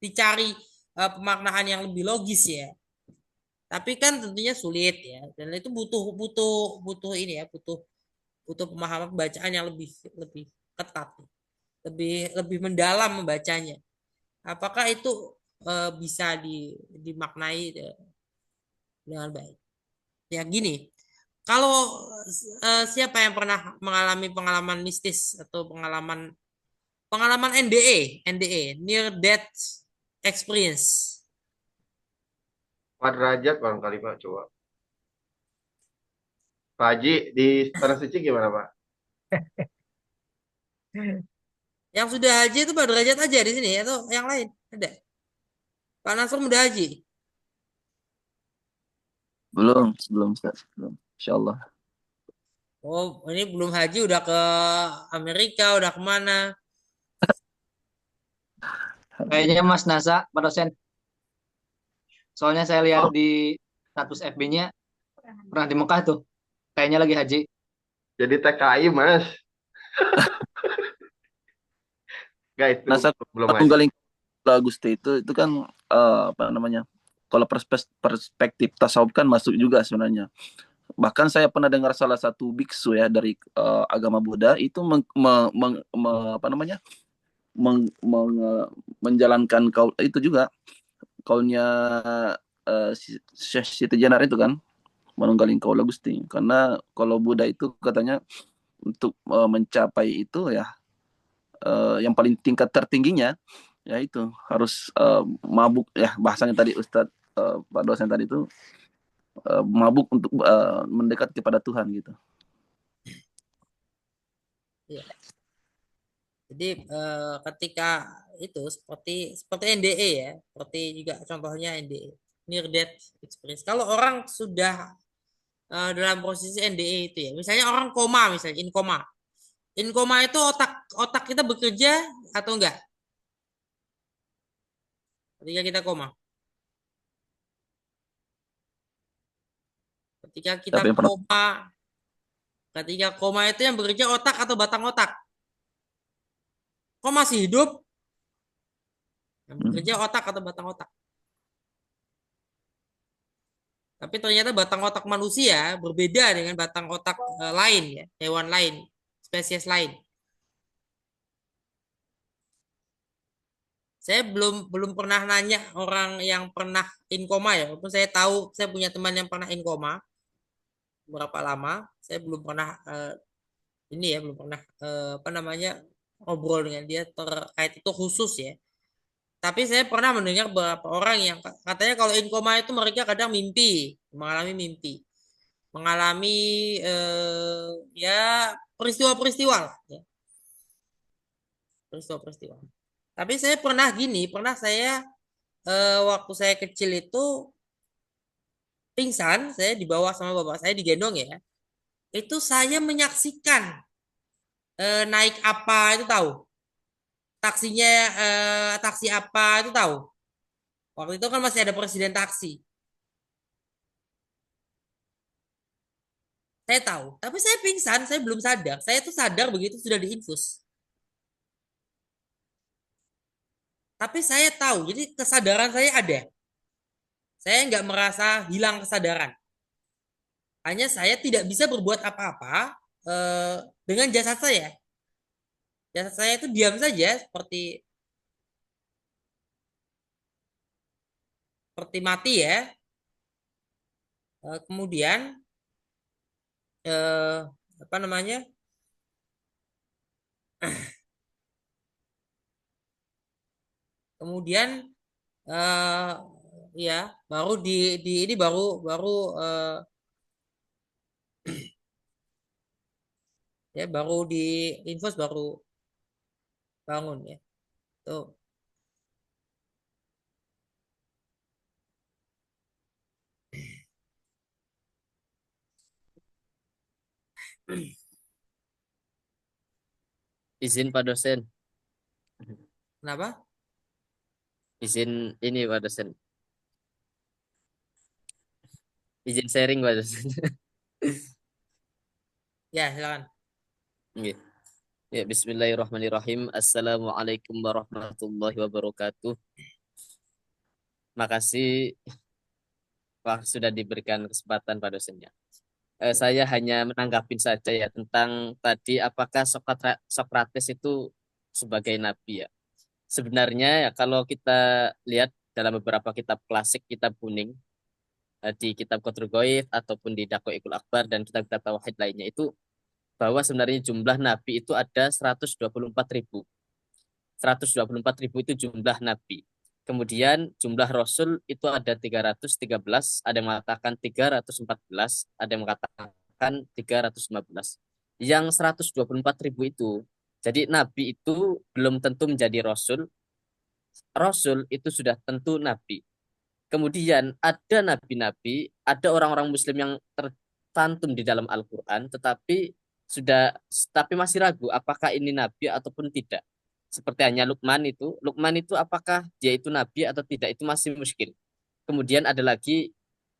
dicari pemaknaan yang lebih logis ya. Tapi kan tentunya sulit ya dan itu butuh ini ya, butuh pemahaman bacaan yang lebih lebih ketat, lebih mendalam membacanya. Apakah itu bisa dimaknai dengan baik? Ya gini, kalau siapa yang pernah mengalami pengalaman mistis atau pengalaman NDE, near death experience.
4 derajat barangkali Pak, coba. Pak Haji di Tanah Suci gimana Pak?
Yang sudah haji itu Pak derajat aja di sini atau yang lain ada? Pak Nasr udah haji?
Belum Ustaz. Belum. Insyaallah.
Oh, ini belum haji udah ke Amerika, udah kemana?
Kayaknya Mas Nasa, Pak dosen. Soalnya saya lihat
Oh,
di status FB-nya pernah di Mekah tuh. Kayaknya lagi haji.
jadi TKI Mas. Enggak itu
Nah,
belum
satu
Haji.
galing Agusti itu kan apa namanya? Kalau perspektif tasawuf kan masuk juga sebenarnya. Bahkan saya pernah dengar salah satu biksu ya dari agama Buddha itu apa namanya? Menjalankan kaul itu juga kaulnya Syekh Siti Jenar itu kan menunggaling kaul Agusti karena kalau Buddha itu katanya untuk mencapai itu ya yang paling tingkat tertingginya ya itu harus mabuk ya bahasanya tadi Ustadz Pak dosen tadi itu mabuk untuk mendekat kepada Tuhan gitu.
Ya. Jadi ketika itu seperti NDE ya, seperti juga contohnya NDE, near death experience. Kalau orang sudah dalam posisi NDE itu ya, misalnya orang koma misalnya in koma. In koma itu otak kita bekerja atau enggak? Ketika kita koma. Ketika kita
Siapa yang pernah
koma itu yang bekerja otak atau batang otak? Kok masih hidup? Yang bekerja otak atau batang otak? Tapi ternyata batang otak manusia berbeda dengan batang otak lain ya, hewan lain, spesies lain. Saya belum pernah nanya orang yang pernah in koma ya, walaupun saya tahu saya punya teman yang pernah in koma berapa lama, saya belum pernah ini ya, belum pernah apa namanya ngobrol dengan dia terkait itu khusus ya. Tapi saya pernah mendengar beberapa orang yang katanya kalau in koma itu mereka kadang mengalami mimpi, mengalami ya peristiwa-peristiwa lah, ya, peristiwa-peristiwa. Tapi saya pernah saya waktu saya kecil itu pingsan, saya dibawa sama bapak saya digendong ya. itu saya menyaksikan naik apa itu tahu. Taksinya taksi apa itu tahu. Waktu itu kan masih ada presiden taksi. Saya tahu, tapi saya pingsan, saya belum sadar. Saya tuh sadar begitu sudah diinfus. Tapi saya tahu, jadi kesadaran saya ada. Saya nggak merasa hilang kesadaran. Hanya saya tidak bisa berbuat apa-apa dengan jasad saya. Jasad saya itu diam saja seperti mati ya. Kemudian eh, apa namanya? Kemudian eh, ya baru di ini baru baru ya baru di infus baru bangun ya. Tuh.
Izin Pak dosen,
Kenapa?
izin ini Pak dosen, izin sharing Pak dosen.
Ya, silakan.
Nggih. Ya, Bismillahirrahmanirrahim. Assalamualaikum warahmatullahi wabarakatuh. Makasih Pak sudah diberikan kesempatan Pak dosennya. Saya hanya menanggapin saja ya tentang tadi apakah Sokrates itu sebagai nabi ya. Sebenarnya ya kalau kita lihat dalam beberapa kitab klasik, kitab kuning, di kitab Qatrul Ghaib ataupun di Daqaiqul Akbar dan kitab-kitab tauhid lainnya itu bahwa sebenarnya jumlah nabi itu ada 124.000. 124.000 itu jumlah nabi. Kemudian jumlah rasul itu ada 313, ada yang mengatakan 314, ada yang mengatakan 315. Yang 124.000 itu, jadi nabi itu belum tentu menjadi rasul, rasul itu sudah tentu nabi. Kemudian ada nabi-nabi, ada orang-orang muslim yang tercantum di dalam Al-Quran, sudah tapi masih ragu apakah ini nabi ataupun tidak. Seperti hanya Lukman itu apakah dia itu nabi atau tidak itu masih muskil. Kemudian ada lagi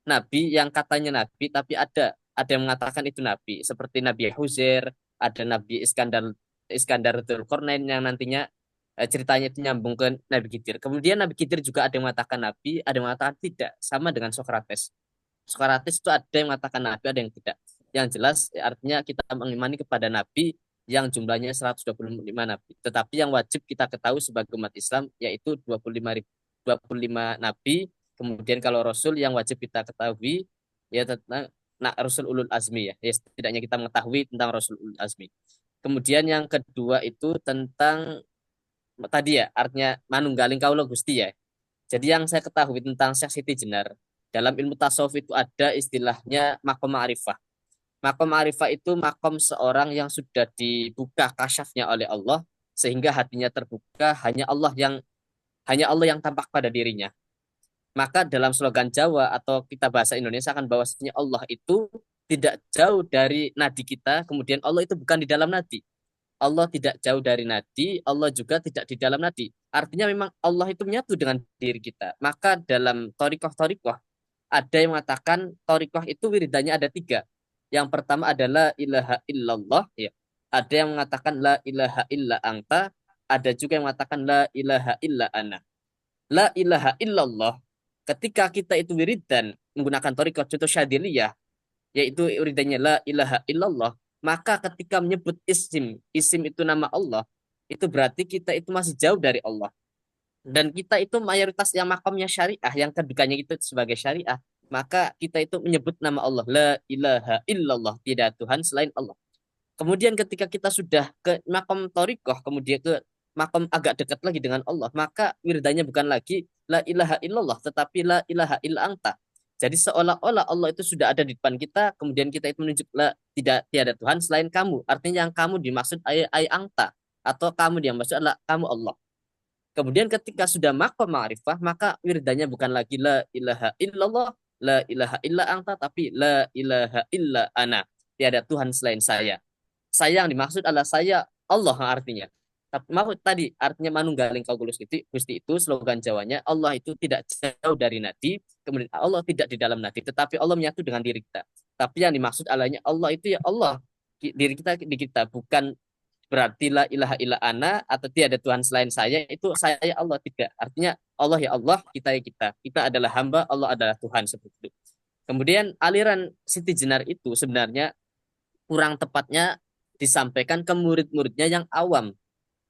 nabi yang katanya nabi tapi ada yang mengatakan itu nabi, seperti Nabi Huzair, ada Nabi Iskandar Dzulkarnain yang nantinya ceritanya itu nyambung ke Nabi Khidir. Kemudian Nabi Khidir juga ada yang mengatakan nabi, ada yang mengatakan tidak, sama dengan Sokrates. Sokrates itu ada yang mengatakan nabi, ada yang tidak. Yang jelas artinya kita mengimani kepada nabi yang jumlahnya 125 nabi. Tetapi yang wajib kita ketahui sebagai umat Islam yaitu 25 nabi. Kemudian kalau rasul yang wajib kita ketahui ya tentang Rasul Ulul Azmi ya. Ya setidaknya kita mengetahui tentang Rasul Ulul Azmi. Kemudian yang kedua itu tentang tadi ya artinya manunggaling kaula Gusti ya. Jadi yang saya ketahui tentang Syekh Siti Jenar dalam ilmu tasawuf itu ada istilahnya makom ma'rifah. Makom ma'rifah itu makom seorang yang sudah dibuka kasyafnya oleh Allah sehingga hatinya terbuka hanya Allah yang tampak pada dirinya. Maka dalam slogan Jawa atau kita bahasa Indonesia akan bahwasanya Allah itu tidak jauh dari nadi kita, kemudian Allah itu bukan di dalam nadi. Allah tidak jauh dari nadi, Allah juga tidak di dalam nadi. Artinya memang Allah itu menyatu dengan diri kita. Maka dalam torikoh-torikoh, ada yang mengatakan torikoh itu wiridannya ada 3. Yang pertama adalah ilaha illallah. Ya. Ada yang mengatakan la ilaha illa anta. Ada juga yang mengatakan la ilaha illa ana. La ilaha illallah. Ketika kita itu wiridan menggunakan torikoh contoh syadiliyah, yaitu wiridannya la ilaha illallah, maka ketika menyebut isim itu nama Allah, itu berarti kita itu masih jauh dari Allah. Dan kita itu mayoritas yang makamnya syariah, yang kedudukannya itu sebagai syariah, maka kita itu menyebut nama Allah, la ilaha illallah, tidak Tuhan selain Allah. Kemudian ketika kita sudah ke makam torikoh, kemudian ke makam agak dekat lagi dengan Allah, maka wiridanya bukan lagi la ilaha illallah, tetapi la ilaha illa anta. Jadi seolah-olah Allah itu sudah ada di depan kita, kemudian kita itu menunjuk tiada Tuhan selain kamu. Artinya yang kamu dimaksud ay angta, atau kamu yang maksud adalah kamu Allah. Kemudian ketika sudah makom ma'rifah, maka wiridanya bukan lagi la ilaha illallah, la ilaha illa anta, tapi la ilaha illa ana. tiada Tuhan selain saya. Saya yang dimaksud adalah saya Allah artinya. Tapi maksud tadi artinya manunggaling kau Gusti itu slogan Jawanya Allah itu tidak jauh dari nadi, kemudian Allah tidak di dalam nadi, tetapi Allah menyatu dengan diri kita. Tapi yang dimaksud Allahnya Allah itu ya Allah diri kita di kita, bukan berarti la ilaha illa ana atau tiada Tuhan selain saya, itu saya Allah, tidak. Artinya Allah ya Allah, kita ya kita. Kita adalah hamba, Allah adalah Tuhan, seperti itu. Kemudian aliran Siti Jenar itu sebenarnya kurang tepatnya disampaikan ke murid-muridnya yang awam.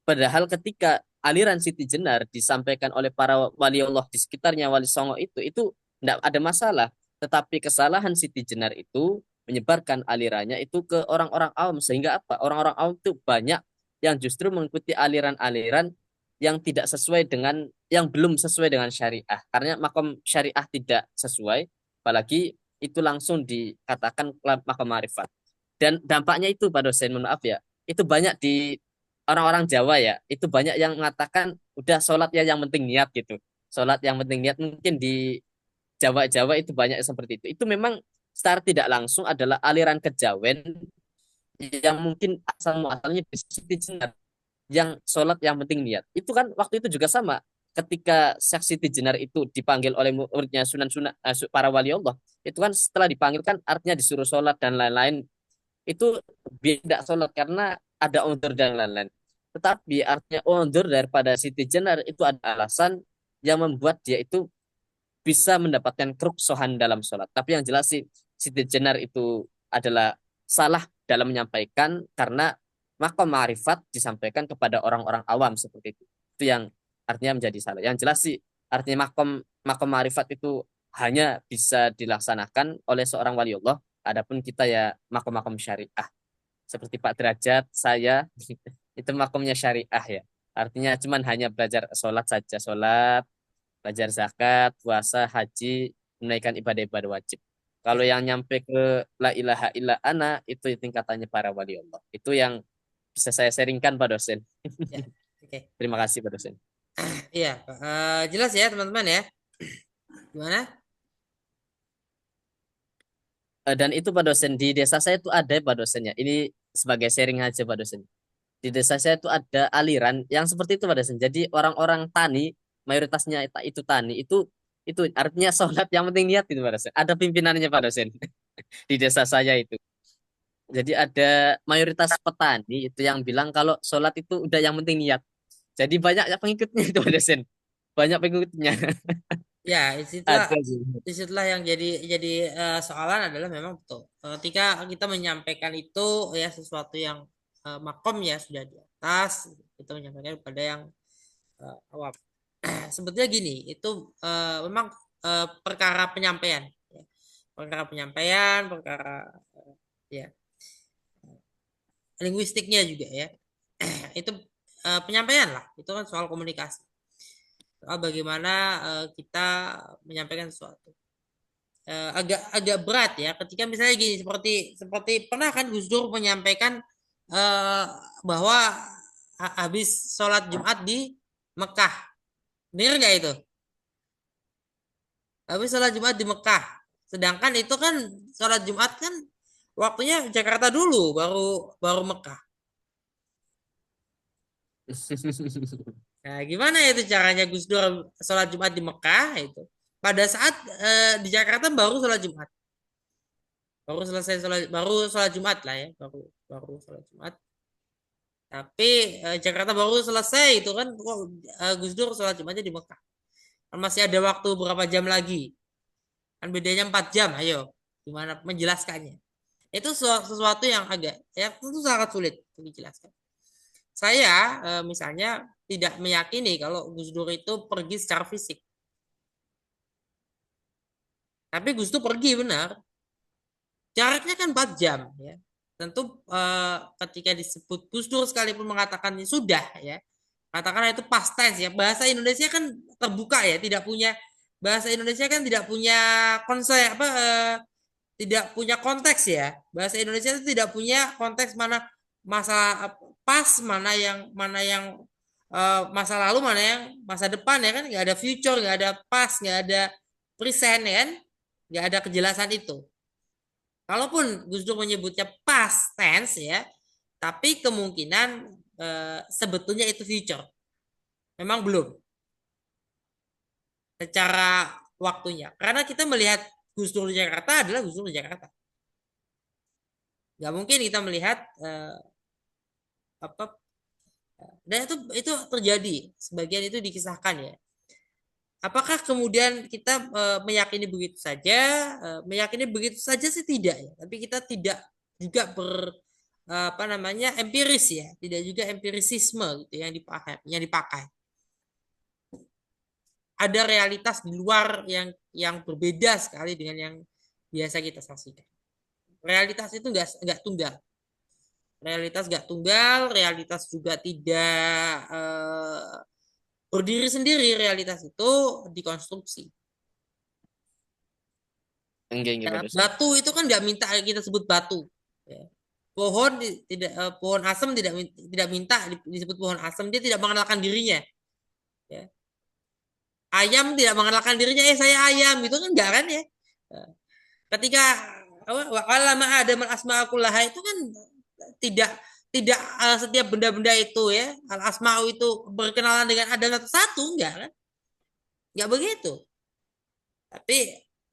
Padahal ketika aliran Siti Jenar disampaikan oleh para wali Allah di sekitarnya, Wali Songo itu tidak ada masalah. Tetapi kesalahan Siti Jenar itu menyebarkan alirannya itu ke orang-orang awam. Sehingga apa? Orang-orang awam itu banyak yang justru mengikuti aliran-aliran yang tidak sesuai dengan, yang belum sesuai dengan syariah. Karena makom syariah tidak sesuai, apalagi itu langsung dikatakan makom marifat. Dan dampaknya itu, Pak dosen, mohon maaf ya, itu banyak di orang-orang Jawa ya, itu banyak yang mengatakan udah sholat ya yang penting niat gitu. Sholat yang penting niat, mungkin di Jawa-Jawa itu banyak seperti itu. Itu memang secara tidak langsung adalah aliran kejawen yang mungkin asal muasalnya di Siti Jenar, yang sholat yang penting niat. Itu kan waktu itu juga sama. Ketika Syekh Siti Jenar itu dipanggil oleh muridnya Sunan para wali Allah, itu kan setelah dipanggil kan artinya disuruh sholat dan lain-lain. Itu beda sholat karena ada uzur dan lain-lain. Tetapi artinya uzur daripada Siti Jenar itu ada alasan yang membuat dia itu bisa mendapatkan keruksohan dalam sholat. Tapi yang jelas sih Siti Jenar itu adalah salah dalam menyampaikan karena makom ma'rifat disampaikan kepada orang-orang awam seperti itu. Itu yang artinya menjadi salah. Yang jelas sih artinya makom makom ma'rifat itu hanya bisa dilaksanakan oleh seorang wali Allah. Adapun kita ya makom-makom syariah. Seperti Pak Derajat, saya itu makomnya syariah ya. Artinya cuman hanya belajar sholat saja, sholat, belajar zakat, puasa, haji, menunaikan ibadah-ibadah wajib. Kalau yang nyampe ke la ilaha illa ana itu tingkatannya para wali Allah. Itu yang bisa saya sharingkan Pak dosen.
Ya, oke.
Terima kasih Pak dosen.
Iya, jelas ya teman-teman ya. Gimana?
Dan itu Pak dosen, di desa saya itu ada Pak dosennya. Ini sebagai sharing aja Pak dosen. Di desa saya itu ada aliran yang seperti itu Pak dosen. Jadi orang-orang tani, mayoritasnya itu tani, itu artinya sholat yang penting niat itu Pak dosen. Ada pimpinannya Pak dosen di desa saya itu. Jadi ada mayoritas petani itu yang bilang kalau sholat itu udah yang penting niat. Jadi banyak pengikutnya itu Pak dosen. Banyak pengikutnya.
Ya,
Ada sih.
disitulah yang jadi soalan adalah memang betul. Ketika kita menyampaikan itu ya sesuatu yang makom ya sudah di atas, kita menyampaikan kepada yang awam. Sebetulnya gini, itu memang perkara penyampaian, ya. Perkara penyampaian, perkara ya linguistiknya juga ya. Itu penyampaian lah, itu kan soal komunikasi. Soal bagaimana kita menyampaikan sesuatu. Agak berat ya ketika misalnya gini, seperti pernah kan Gus Dur menyampaikan bahwa habis sholat Jumat di Mekah. Benar nggak itu? Habis sholat Jumat di Mekah. Sedangkan itu kan sholat Jumat kan waktunya Jakarta dulu baru Mekah. Nah, gimana itu caranya Gus Dur sholat Jumat di Mekah itu? Pada saat di Jakarta baru sholat Jumat. Baru sholat Jumat lah ya, baru sholat Jumat. Tapi Jakarta baru selesai itu kan Gus Dur sholat Jumatnya di Mekah. Kan masih ada waktu berapa jam lagi. Kan bedanya 4 jam, ayo. Gimana menjelaskannya? Itu sesuatu yang agak ya tentu sangat sulit untuk dijelaskan. Saya misalnya tidak meyakini kalau Gus Dur itu pergi secara fisik. Tapi Gus Dur pergi benar. Jaraknya kan 4 jam ya. Tentu ketika disebut Gus Dur sekalipun mengatakan sudah ya. Katakanlah itu past tense ya. Bahasa Indonesia kan terbuka ya, bahasa Indonesia kan tidak punya konsep tidak punya konteks ya. Bahasa Indonesia itu tidak punya konteks mana masa pas, mana yang masa lalu, mana yang masa depan ya kan, nggak ada future, nggak ada past, nggak ada present ya kan, nggak ada kejelasan itu. Kalaupun Gus Dur menyebutnya past tense ya, tapi kemungkinan sebetulnya itu future. Memang belum secara waktunya. Karena kita melihat Gus Dur di Jakarta adalah Gus Dur di Jakarta. Nggak mungkin kita melihat apa, dan itu terjadi, sebagian itu dikisahkan ya. Apakah kemudian kita meyakini begitu saja? Meyakini begitu saja sih tidak ya. Tapi kita tidak juga apa namanya, empiris ya, tidak juga empirisisme gitu yang dipakai. Ada realitas di luar yang berbeda sekali dengan yang biasa kita saksikan. Realitas itu nggak tunggal. Realitas nggak tunggal, realitas juga tidak berdiri sendiri. Realitas itu dikonstruksi.
Enggak,
Ya,
Pak dosen.
batu itu kan nggak minta kita sebut batu. Ya. Pohon tidak pohon asem tidak minta disebut pohon asem, dia tidak mengenalkan dirinya. Ya. Ayam tidak mengenalkan dirinya, saya ayam, gitu kan enggak kan ya. Ketika wa'alama Adam al-asma'a kullaha itu kan tidak setiap benda-benda itu ya, al-asma'u itu berkenalan dengan Adam satu-satu, enggak kan? Enggak begitu. Tapi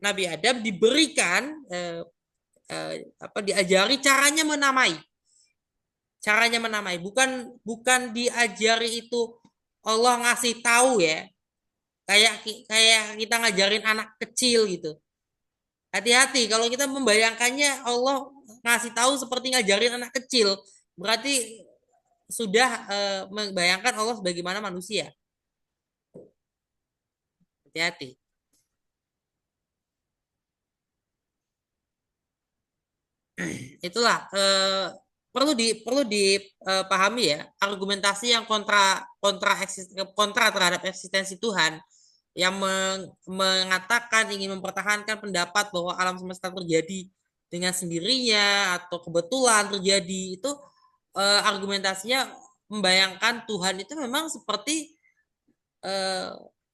Nabi Adam diberikan diajari caranya menamai. Caranya menamai, bukan diajari itu Allah ngasih tahu ya. Kayak kita ngajarin anak kecil gitu. Hati-hati kalau kita membayangkannya Allah ngasih tahu seperti ngajarin anak kecil, berarti sudah membayangkan Allah sebagaimana manusia. Hati-hati. Itulah perlu dipahami ya, argumentasi yang kontra terhadap eksistensi Tuhan, yang mengatakan ingin mempertahankan pendapat bahwa alam semesta terjadi dengan sendirinya atau kebetulan terjadi, itu argumentasinya membayangkan Tuhan itu memang seperti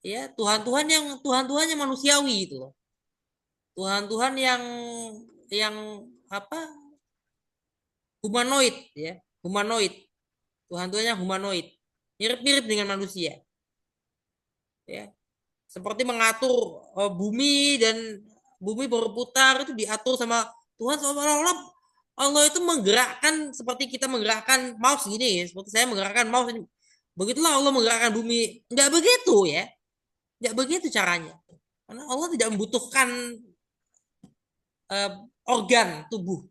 ya Tuhan-Tuhan yang manusiawi gitu loh. Tuhan-Tuhan yang apa, humanoid ya, humanoid. Tuhan-Tuhan yang humanoid, mirip-mirip dengan manusia. Ya. Seperti mengatur bumi, dan bumi berputar itu diatur sama Tuhan, seolah-olah Allah itu menggerakkan seperti kita menggerakkan mouse gini, seperti saya menggerakkan mouse ini. Begitulah Allah menggerakkan bumi. Enggak begitu ya. Enggak begitu caranya. Karena Allah tidak membutuhkan organ tubuh.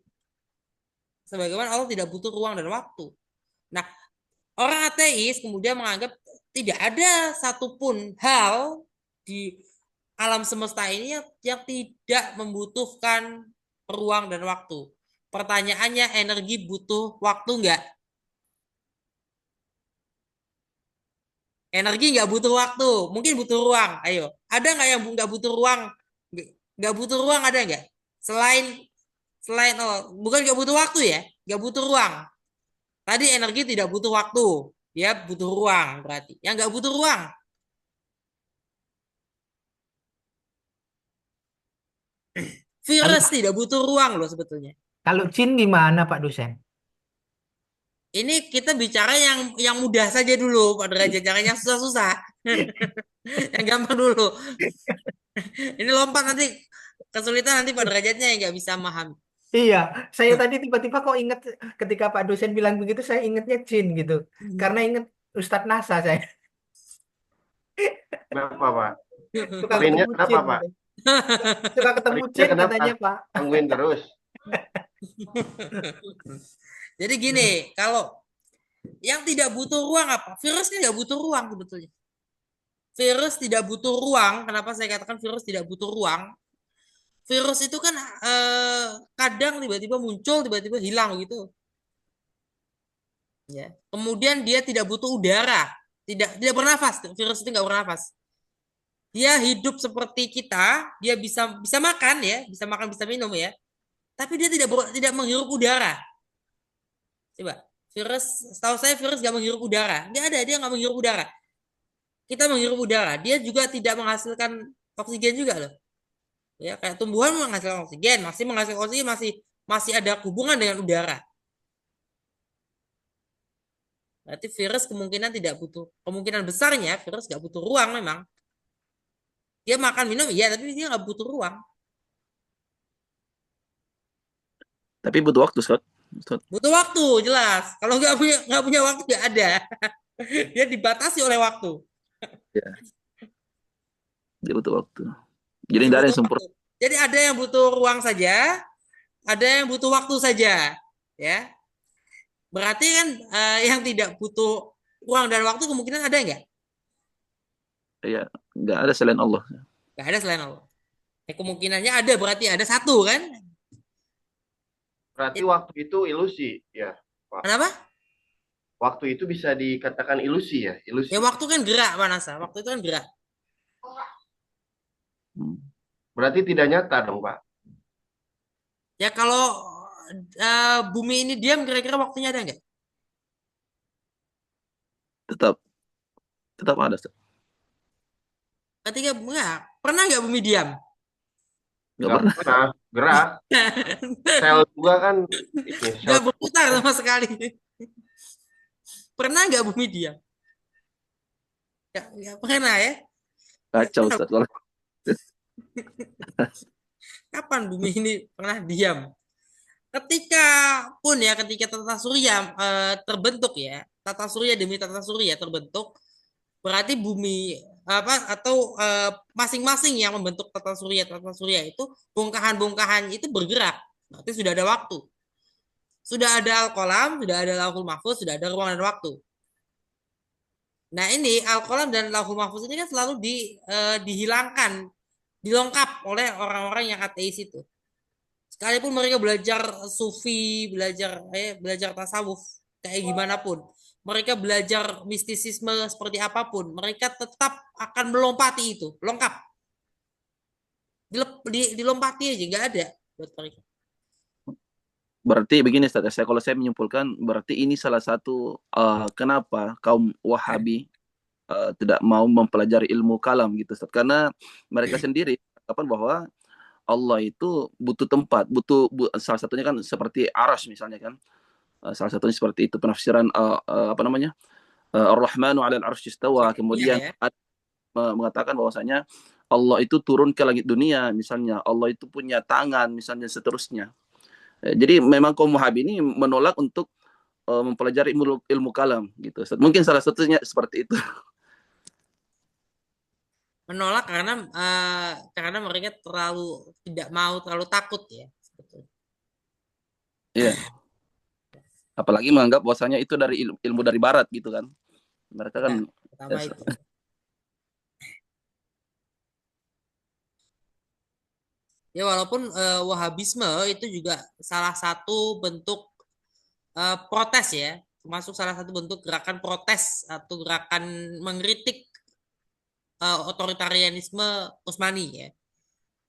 Sebagaimana Allah tidak butuh ruang dan waktu. Nah, orang ateis kemudian menganggap tidak ada satupun hal di alam semesta ini yang tidak membutuhkan ruang dan waktu. Pertanyaannya, energi butuh waktu enggak? Energi nggak butuh waktu, mungkin butuh ruang. Ayo, ada nggak yang nggak butuh ruang? Nggak butuh ruang ada nggak? Selain bukan nggak butuh waktu ya, nggak butuh ruang. Tadi energi tidak butuh waktu, dia butuh ruang berarti. Yang nggak butuh ruang, virus tidak butuh ruang loh sebetulnya.
Kalau jin gimana Pak dosen?
Ini kita bicara yang mudah saja dulu, Pak Derajat, jangan yang susah-susah. Yang gampang dulu. Ini lompat nanti kesulitan, nanti Pak Derajatnya yang nggak bisa memahami.
Iya, saya tadi tiba-tiba kok inget ketika Pak dosen bilang begitu, saya ingetnya jin gitu. Karena inget Ustadz NASA saya.
Kenapa, Pak?
Suka
Poinnya
ketemu
kenapa,
jin
Pak?
gitu. Suka ketemu
Poinnya
jin
kenapa?
katanya Pak.
Gangguin terus.
Jadi gini, kalau yang tidak butuh ruang apa? Virus kan nggak butuh ruang sebetulnya. Virus tidak butuh ruang. Kenapa saya katakan virus tidak butuh ruang? Virus itu kan kadang tiba-tiba muncul, tiba-tiba hilang gitu. Ya. Kemudian dia tidak butuh udara, tidak bernafas. Virus itu nggak bernafas. Dia hidup seperti kita, dia bisa makan ya, bisa makan, bisa minum ya. Tapi dia tidak menghirup udara. Coba, virus, setahu saya virus nggak menghirup udara. Nggak ada, dia nggak menghirup udara. Kita menghirup udara, dia juga tidak menghasilkan oksigen juga loh. Ya, kayak tumbuhan menghasilkan oksigen, masih menghasilkan oksigen, masih ada hubungan dengan udara. Berarti virus kemungkinan besarnya virus nggak butuh ruang memang. Dia makan minum, iya, tapi dia nggak butuh ruang.
Tapi butuh waktu, Scott. Scott.
Butuh waktu, jelas. Kalau nggak punya waktu nggak ada. Dia dibatasi oleh waktu.
Ya, dia butuh waktu. Jadi
Dia
tidak ada
butuh
yang sempurna.
waktu. Jadi ada yang butuh ruang saja, ada yang butuh waktu saja, ya. Berarti kan yang tidak butuh ruang dan waktu kemungkinan ada nggak?
Ya, nggak ada selain Allah.
Nggak ada selain Allah. Ya, kemungkinannya ada, berarti ada satu kan?
Berarti
Ya,
waktu itu ilusi, ya, Pak.
kenapa?
Waktu itu bisa dikatakan ilusi ya, ilusi.
Ya waktu kan gerak, Pak Nasa. Waktu itu kan gerak.
Hmm.
Berarti tidak nyata dong, Pak.
Ya kalau bumi ini diam, kira-kira waktunya ada nggak?
Tetap, tetap ada, Scott.
Ketika nggak pernah nggak bumi diam?
Nggak
Nggak
pernah.
pernah gerak. Sel juga kan ini sel.
Nggak berputar sama sekali. Pernah nggak bumi diam? Nggak pernah ya. Nggak
Kacau,
pernah.
Ustaz. Kalau
Kapan bumi ini pernah diam? Ketika pun ya, ketika tata surya terbentuk ya, tata surya demi tata surya terbentuk, berarti bumi apa atau masing-masing yang membentuk tata surya itu bongkahan-bongkahan itu bergerak. Berarti sudah ada waktu. Sudah ada al-qalam, sudah ada lauhul mahfuz, sudah ada ruang dan waktu. Nah, ini al-qalam dan lauhul mahfuz ini kan selalu dihilangkan, dilengkap oleh orang-orang yang ateis itu. Sekalipun mereka belajar sufi, belajar tasawuf kayak gimana pun, mereka belajar mistisisme seperti apapun, mereka tetap akan melompati itu, lengkap. Dilompati aja, nggak ada buat mereka.
berarti begini, Ustaz. Kalau saya menyimpulkan, berarti ini salah satu kenapa kaum Wahabi tidak mau mempelajari ilmu kalam gitu, Ustaz. Karena mereka sendiri kapan bahwa Allah itu butuh tempat, salah satunya kan seperti aras misalnya kan. Salah satunya seperti itu penafsiran apa namanya? Ar-Rahmanu 'alal 'arsy istawa.
Iya
Kemudian
ya.
mengatakan bahwasanya Allah itu turun ke langit dunia misalnya, Allah itu punya tangan misalnya seterusnya. Jadi memang kaum Wahabi ini menolak untuk mempelajari ilmu kalam gitu. Ustaz. Mungkin salah satunya seperti itu.
Menolak karena mereka tidak mau terlalu takut ya sebetulnya.
Iya. Apalagi menganggap bahwasanya itu dari ilmu dari barat gitu kan. Mereka kan
Nah, pertama itu. Ya walaupun Wahabisme itu juga salah satu bentuk protes ya, termasuk salah satu bentuk gerakan protes atau gerakan mengkritik otoritarianisme Utsmani ya.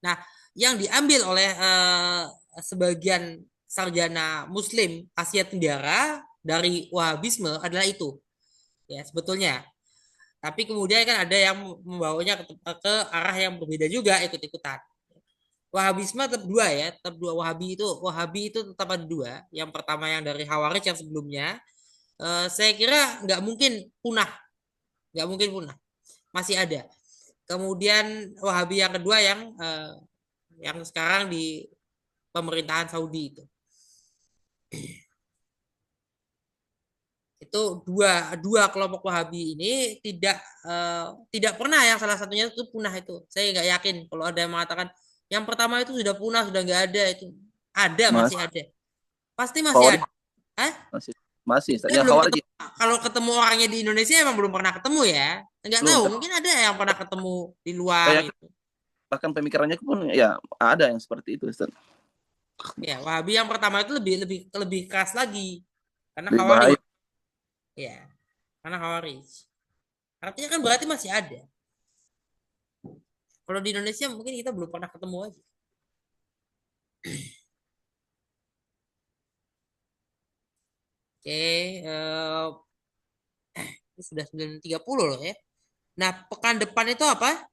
Nah, yang diambil oleh sebagian sarjana Muslim Asia Tenggara dari Wahabisme adalah itu, ya sebetulnya. Tapi kemudian kan ada yang membawanya ke arah yang berbeda juga ikut-ikutan. Wahabisme tetap dua ya, tetap dua. Wahabi itu tetap ada dua. Yang pertama yang dari Khawarij yang sebelumnya, saya kira nggak mungkin punah, masih ada. Kemudian Wahabi yang kedua yang sekarang di pemerintahan Saudi itu dua kelompok Wahabi ini tidak pernah yang salah satunya itu punah itu. Saya nggak yakin kalau ada yang mengatakan yang pertama itu sudah punah, sudah nggak ada itu. Ada,
Mas,
masih ada. Pasti masih
Khawarij
ada. Hah?
masih Ustaz.
Saya
Ya
belum
Khawarij
ketemu. Kalau ketemu orangnya di Indonesia emang belum pernah ketemu ya. Nggak
belum.
tahu, mungkin ada yang pernah ketemu di luar
Saya
gitu.
bahkan pemikirannya pun ya ada yang seperti itu Ustaz.
Ya, Wahabi yang pertama itu lebih lebih lebih keras lagi karena
Lebih
Khawarij.
bahaya.
Ya, karena Khawarij. Artinya kan berarti masih ada. Kalau di Indonesia mungkin kita belum pernah ketemu aja. Oke, ini sudah 9.30 loh ya. Nah, pekan depan itu apa?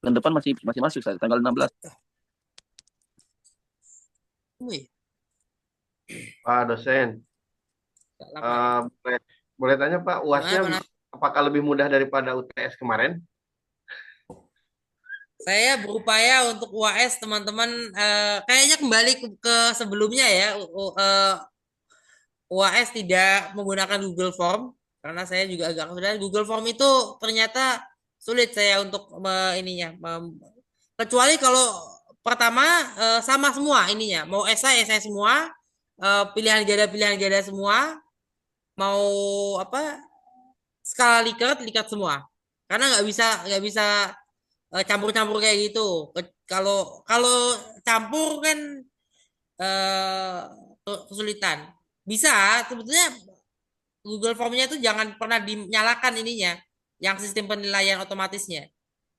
Bulan depan masih masuk saya tanggal 16.
Wih,
Pak dosen,
nggak lama.
boleh, boleh tanya Pak, UASnya
Gimana, Pak?
apakah lebih mudah daripada UTS kemarin?
Saya berupaya untuk UAS teman-teman kayaknya kembali ke sebelumnya ya. UAS tidak menggunakan Google Form karena saya juga agak kesulitan. Google Form itu ternyata sulit saya untuk kecuali kalau pertama sama semua ininya, mau esai semua, pilihan ganda semua, mau apa skala Likert semua. Karena nggak bisa campur-campur kayak gitu. Kalau kalau campur kan eh, kesulitan. Bisa sebetulnya Google Formnya itu jangan pernah dinyalakan ininya, yang sistem penilaian otomatisnya.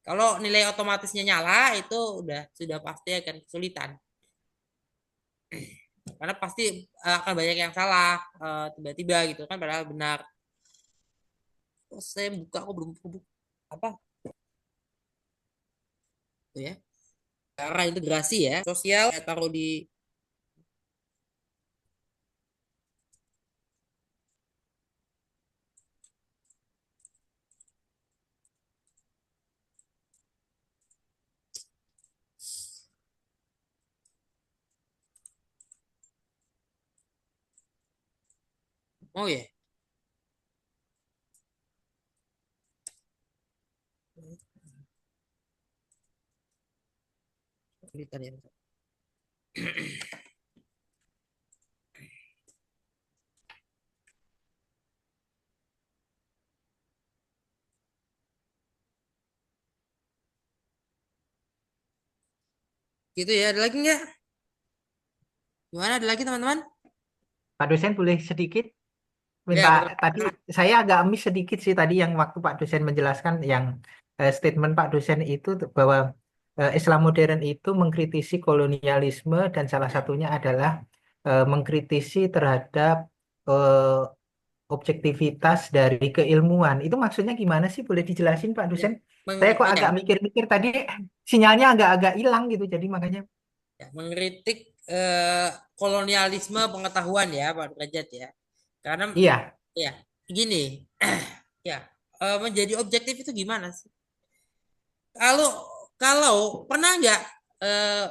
Kalau nilai otomatisnya nyala itu sudah pasti akan kesulitan. Karena pasti akan banyak yang salah tiba-tiba gitu kan padahal benar. Oh, saya buka aku belum buka apa tuh ya. Cara integrasi ya sosial saya taruh di oh ya. Kesulitan ya. Gitu ya, ada lagi nggak? Gimana, ada lagi teman-teman?
Pak dosen boleh sedikit
Ya,
minta
betul.
tadi saya agak miss sedikit sih tadi yang waktu Pak dosen menjelaskan yang statement Pak dosen itu bahwa Islam modern itu mengkritisi kolonialisme dan salah satunya adalah mengkritisi terhadap eh, objektivitas dari keilmuan. Itu maksudnya gimana sih? Boleh dijelasin Pak
Ya,
dosen? Saya kok
ya,
agak mikir-mikir tadi sinyalnya agak-agak hilang gitu. Jadi makanya
ya, mengkritik kolonialisme pengetahuan ya, Pak Derajat ya. Karena
iya.
ya, gini, ya, menjadi objektif itu gimana sih? Kalau kalau pernah nggak eh,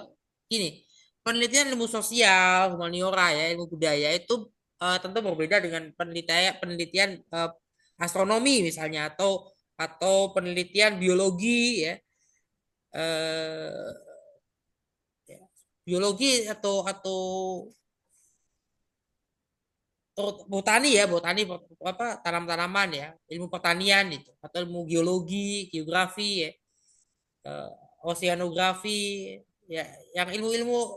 gini, penelitian ilmu sosial, humaniora ya, ilmu budaya itu tentu berbeda dengan penelitian penelitian astronomi misalnya atau penelitian biologi ya. eh, ya, biologi atau botani ya, botani apa tanam-tanaman ya, ilmu pertanian itu atau ilmu geologi, geografi ya, eh, oceanografi ya, yang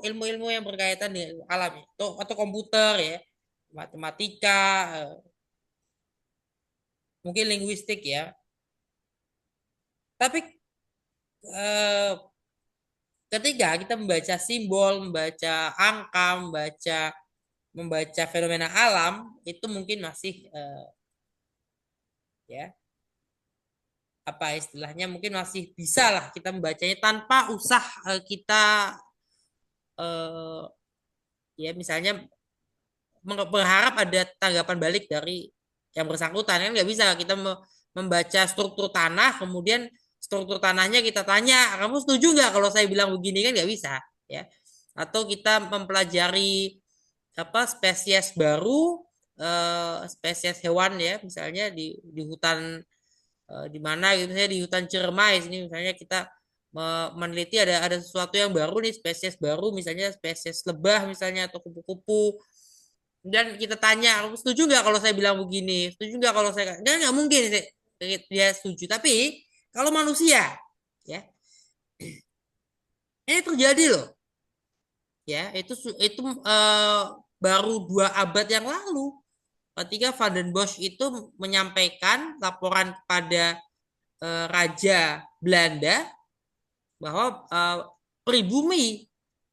ilmu-ilmu yang berkaitan dengan alam ya, atau komputer ya, matematika, eh, mungkin linguistik ya. Tapi eh, ketika kita membaca simbol, membaca angka, membaca fenomena alam itu mungkin masih ya apa istilahnya mungkin masih bisa lah kita membacanya tanpa usah kita eh, ya misalnya berharap ada tanggapan balik dari yang bersangkutan kan nggak bisa kita membaca struktur tanah kemudian struktur tanahnya kita tanya kamu setuju nggak kalau saya bilang begini kan nggak bisa ya atau kita mempelajari apa spesies baru spesies hewan ya misalnya di hutan di mana gitu saya di hutan Ciremai ini misalnya kita meneliti ada sesuatu yang baru nih spesies baru misalnya spesies lebah misalnya atau kupu-kupu dan kita tanya kamu setuju nggak kalau saya bilang begini setuju nggak kalau saya nggak mungkin dia setuju tapi kalau manusia ya ini terjadi loh ya itu baru 2 abad yang lalu ketika Van den Bosch itu menyampaikan laporan kepada Raja Belanda bahwa pribumi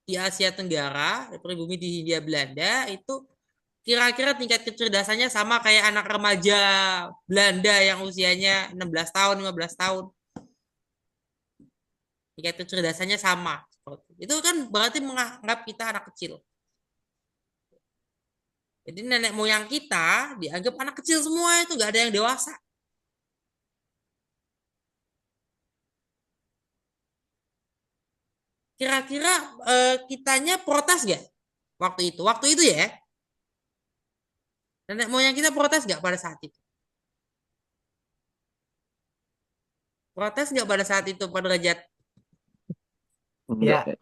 di Asia Tenggara, pribumi di Hindia Belanda itu kira-kira tingkat kecerdasannya sama kayak anak remaja Belanda yang usianya 16 tahun, 15 tahun. tingkat kecerdasannya sama. Itu kan berarti menganggap kita anak kecil. Jadi nenek moyang kita dianggap anak kecil semua, itu nggak ada yang dewasa. Kira-kira kitanya protes nggak waktu itu? Waktu itu ya, nenek moyang kita protes nggak pada saat itu? Protes nggak pada saat itu, Pak Derajat?
Enggak.
Ya,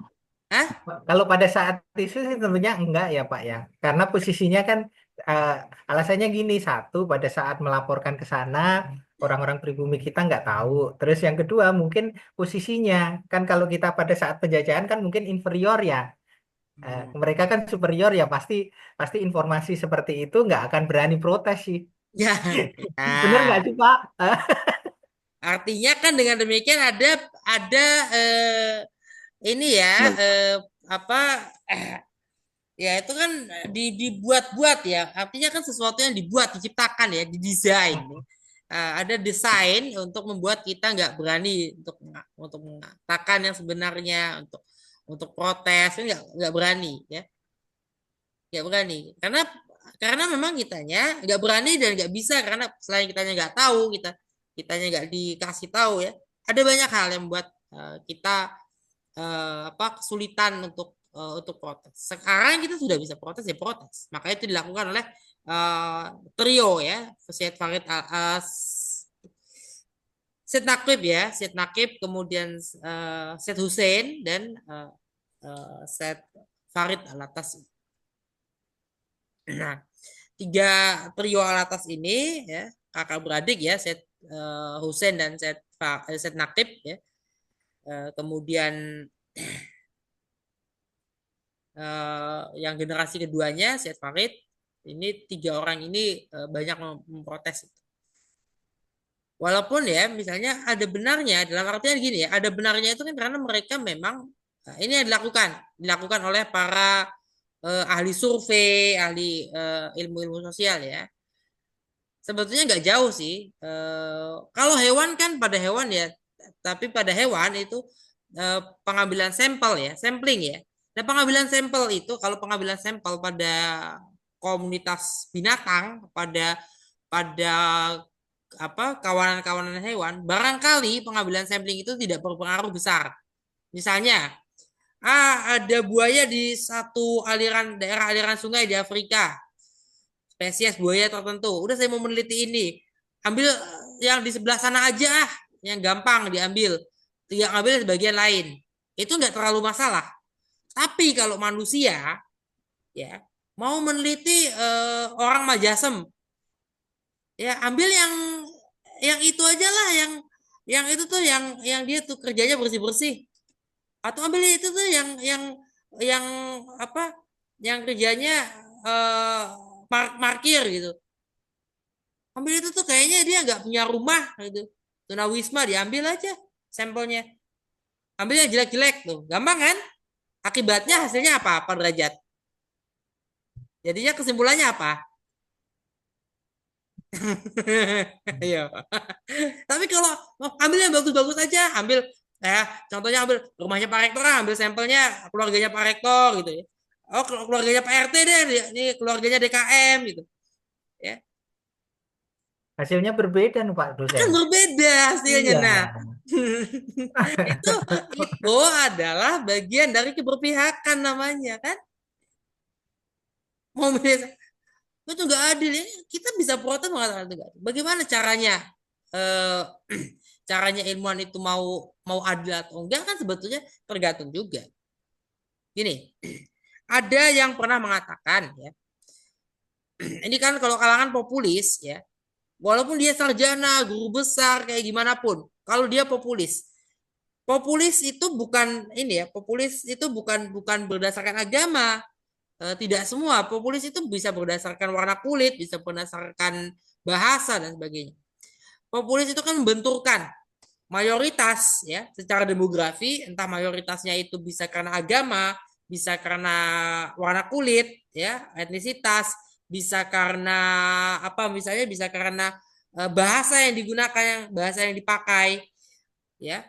Hah?
kalau pada saat itu sih tentunya enggak ya Pak ya. Karena posisinya kan eh, alasannya gini, satu pada saat melaporkan ke sana orang-orang pribumi kita nggak tahu. Terus yang kedua mungkin posisinya kan kalau kita pada saat penjajahan kan mungkin inferior ya. Mereka kan superior ya, pasti pasti informasi seperti itu nggak akan berani protes sih.
Ya.
Bener nggak
Nah,
sih Pak?
artinya kan dengan demikian ada ini ya
Nah,
apa ya itu kan dibuat-buat ya. Artinya kan sesuatu yang dibuat, diciptakan ya, didesain. Ada desain untuk membuat kita nggak berani untuk mengatakan yang sebenarnya, untuk protes, nggak berani ya, nggak berani karena memang kitanya nggak berani dan nggak bisa, karena selain kitanya nggak tahu, kitanya nggak dikasih tahu ya, ada banyak hal yang membuat kita kesulitan untuk protes. Sekarang kita sudah bisa protes, ya protes. Makanya itu dilakukan oleh trio ya, Syed Farid Syed Naqib ya, Syed Naqib, kemudian Syed Hussein dan Syed Farid Alatas. Nah, tiga trio Alatas ini ya, kakak beradik ya, Syed Hussein dan Syed Naqib ya. Kemudian yang generasi keduanya Syed Farid, ini tiga orang ini banyak memprotes. Walaupun ya misalnya ada benarnya, dalam artian gini ya, ada benarnya itu kan karena mereka memang ini yang dilakukan oleh para ahli survei, ahli ilmu-ilmu sosial ya. Sebetulnya nggak jauh sih. Kalau hewan kan pada hewan ya, tapi pada hewan itu pengambilan sampel ya, sampling ya. Nah, pengambilan sampel itu, kalau pengambilan sampel pada komunitas binatang, pada kawanan-kawanan hewan, barangkali pengambilan sampling itu tidak berpengaruh besar. Misalnya, ada buaya di satu daerah aliran sungai di Afrika, spesies buaya tertentu. Udah, saya mau meneliti ini, ambil yang di sebelah sana aja, yang gampang diambil, tidak ambil sebagian lain. Itu nggak terlalu masalah. Tapi kalau manusia ya mau meneliti orang Majasem, ya ambil yang itu aja lah, yang itu tuh yang dia tuh kerjanya bersih-bersih, atau ambil itu tuh yang apa, yang kerjanya parkir gitu. Ambil itu tuh kayaknya dia nggak punya rumah gitu. Tunawisma, diambil aja sampelnya. Ambil yang jelek-jelek tuh, gampang kan? Akibatnya hasilnya apa? Apa derajat? Jadinya kesimpulannya apa? Iya. Tapi kalau ambil yang bagus-bagus aja, ambil contohnya ambil rumahnya Pak Rektor, ambil sampelnya keluarganya Pak Rektor gitu ya. Oh, keluarganya Pak RT deh, ini keluarganya DKM gitu. Ya.
Hasilnya berbeda nih Pak
Akan
dosen.
berbeda hasilnya.
Iya.
Nah, itu adalah bagian dari keberpihakan namanya kan. Mau itu nggak adil ya. Kita bisa protes mengatakan itu nggak adil. Bagaimana caranya? Eh, caranya ilmuwan itu mau adil atau enggak kan sebetulnya tergantung juga. Gini, ada yang pernah mengatakan ya, ini kan kalau kalangan populis ya, walaupun dia sarjana, guru besar kayak gimana pun, kalau dia populis, populis itu bukan ini ya, populis itu bukan berdasarkan agama. Tidak semua populis itu bisa berdasarkan warna kulit, bisa berdasarkan bahasa dan sebagainya. Populis itu kan membenturkan mayoritas ya secara demografi, entah mayoritasnya itu bisa karena agama, bisa karena warna kulit ya, etnisitas, bisa karena apa misalnya, bisa karena bahasa yang digunakan, bahasa yang dipakai ya.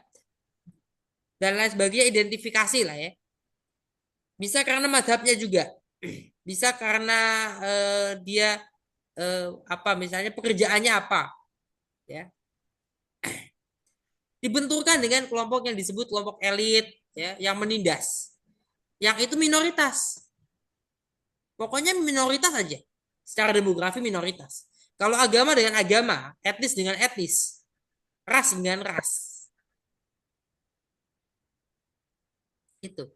dan lain sebagainya, identifikasi lah ya. Bisa karena mazhabnya juga, bisa karena dia apa misalnya pekerjaannya apa, ya. Dibenturkan dengan kelompok yang disebut kelompok elit, ya, yang menindas, yang itu minoritas. Pokoknya minoritas aja. Secara demografi minoritas. Kalau agama dengan agama, etnis dengan etnis, ras dengan ras. Itu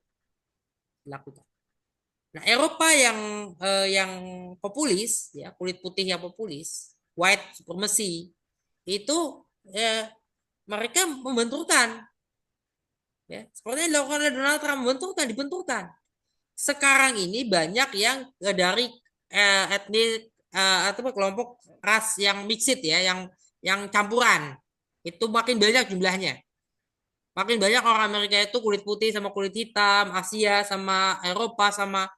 dilakukan. Nah, Eropa yang populis, ya, kulit putih yang populis, white supremacy, itu mereka membenturkan, ya, seperti yang dilakukan oleh Donald Trump, dibenturkan. Sekarang ini banyak yang dari etnis atau kelompok ras yang mixed, ya, yang campuran, itu makin banyak jumlahnya. Makin banyak orang Amerika itu kulit putih sama kulit hitam, Asia sama Eropa sama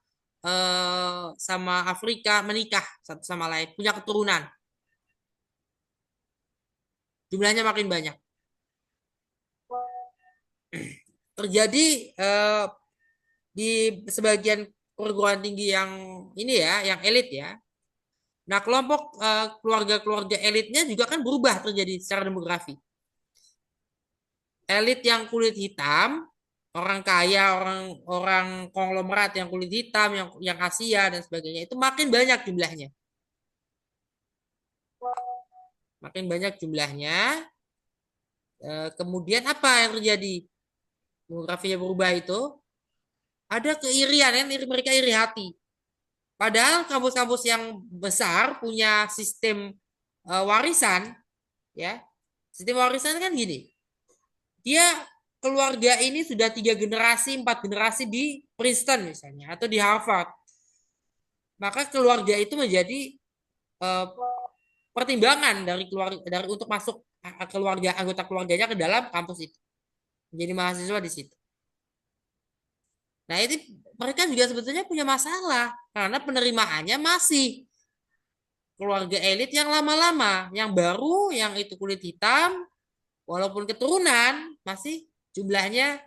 Afrika menikah satu sama lain, punya keturunan. Jumlahnya makin banyak. Terjadi di sebagian perguruan tinggi yang ini ya, yang elit ya. Nah, kelompok keluarga-keluarga elitnya juga kan berubah terjadi secara demografi. Elit yang kulit hitam, orang kaya, orang konglomerat yang kulit hitam, yang Asia dan sebagainya, itu makin banyak jumlahnya. Makin banyak jumlahnya. Kemudian apa yang terjadi? Demografinya berubah itu. Ada keirian, kan? Mereka iri hati. Padahal kampus-kampus yang besar punya sistem warisan, ya. Sistem warisan kan gini. Dia keluarga ini sudah 3 generasi, 4 generasi di Princeton misalnya, atau di Harvard. Maka keluarga itu menjadi pertimbangan dari untuk masuk anggota keluarganya ke dalam kampus itu, menjadi mahasiswa di situ. Nah, ini mereka juga sebetulnya punya masalah karena penerimaannya masih keluarga elit yang lama-lama, yang baru, yang itu kulit hitam, walaupun keturunan masih jumlahnya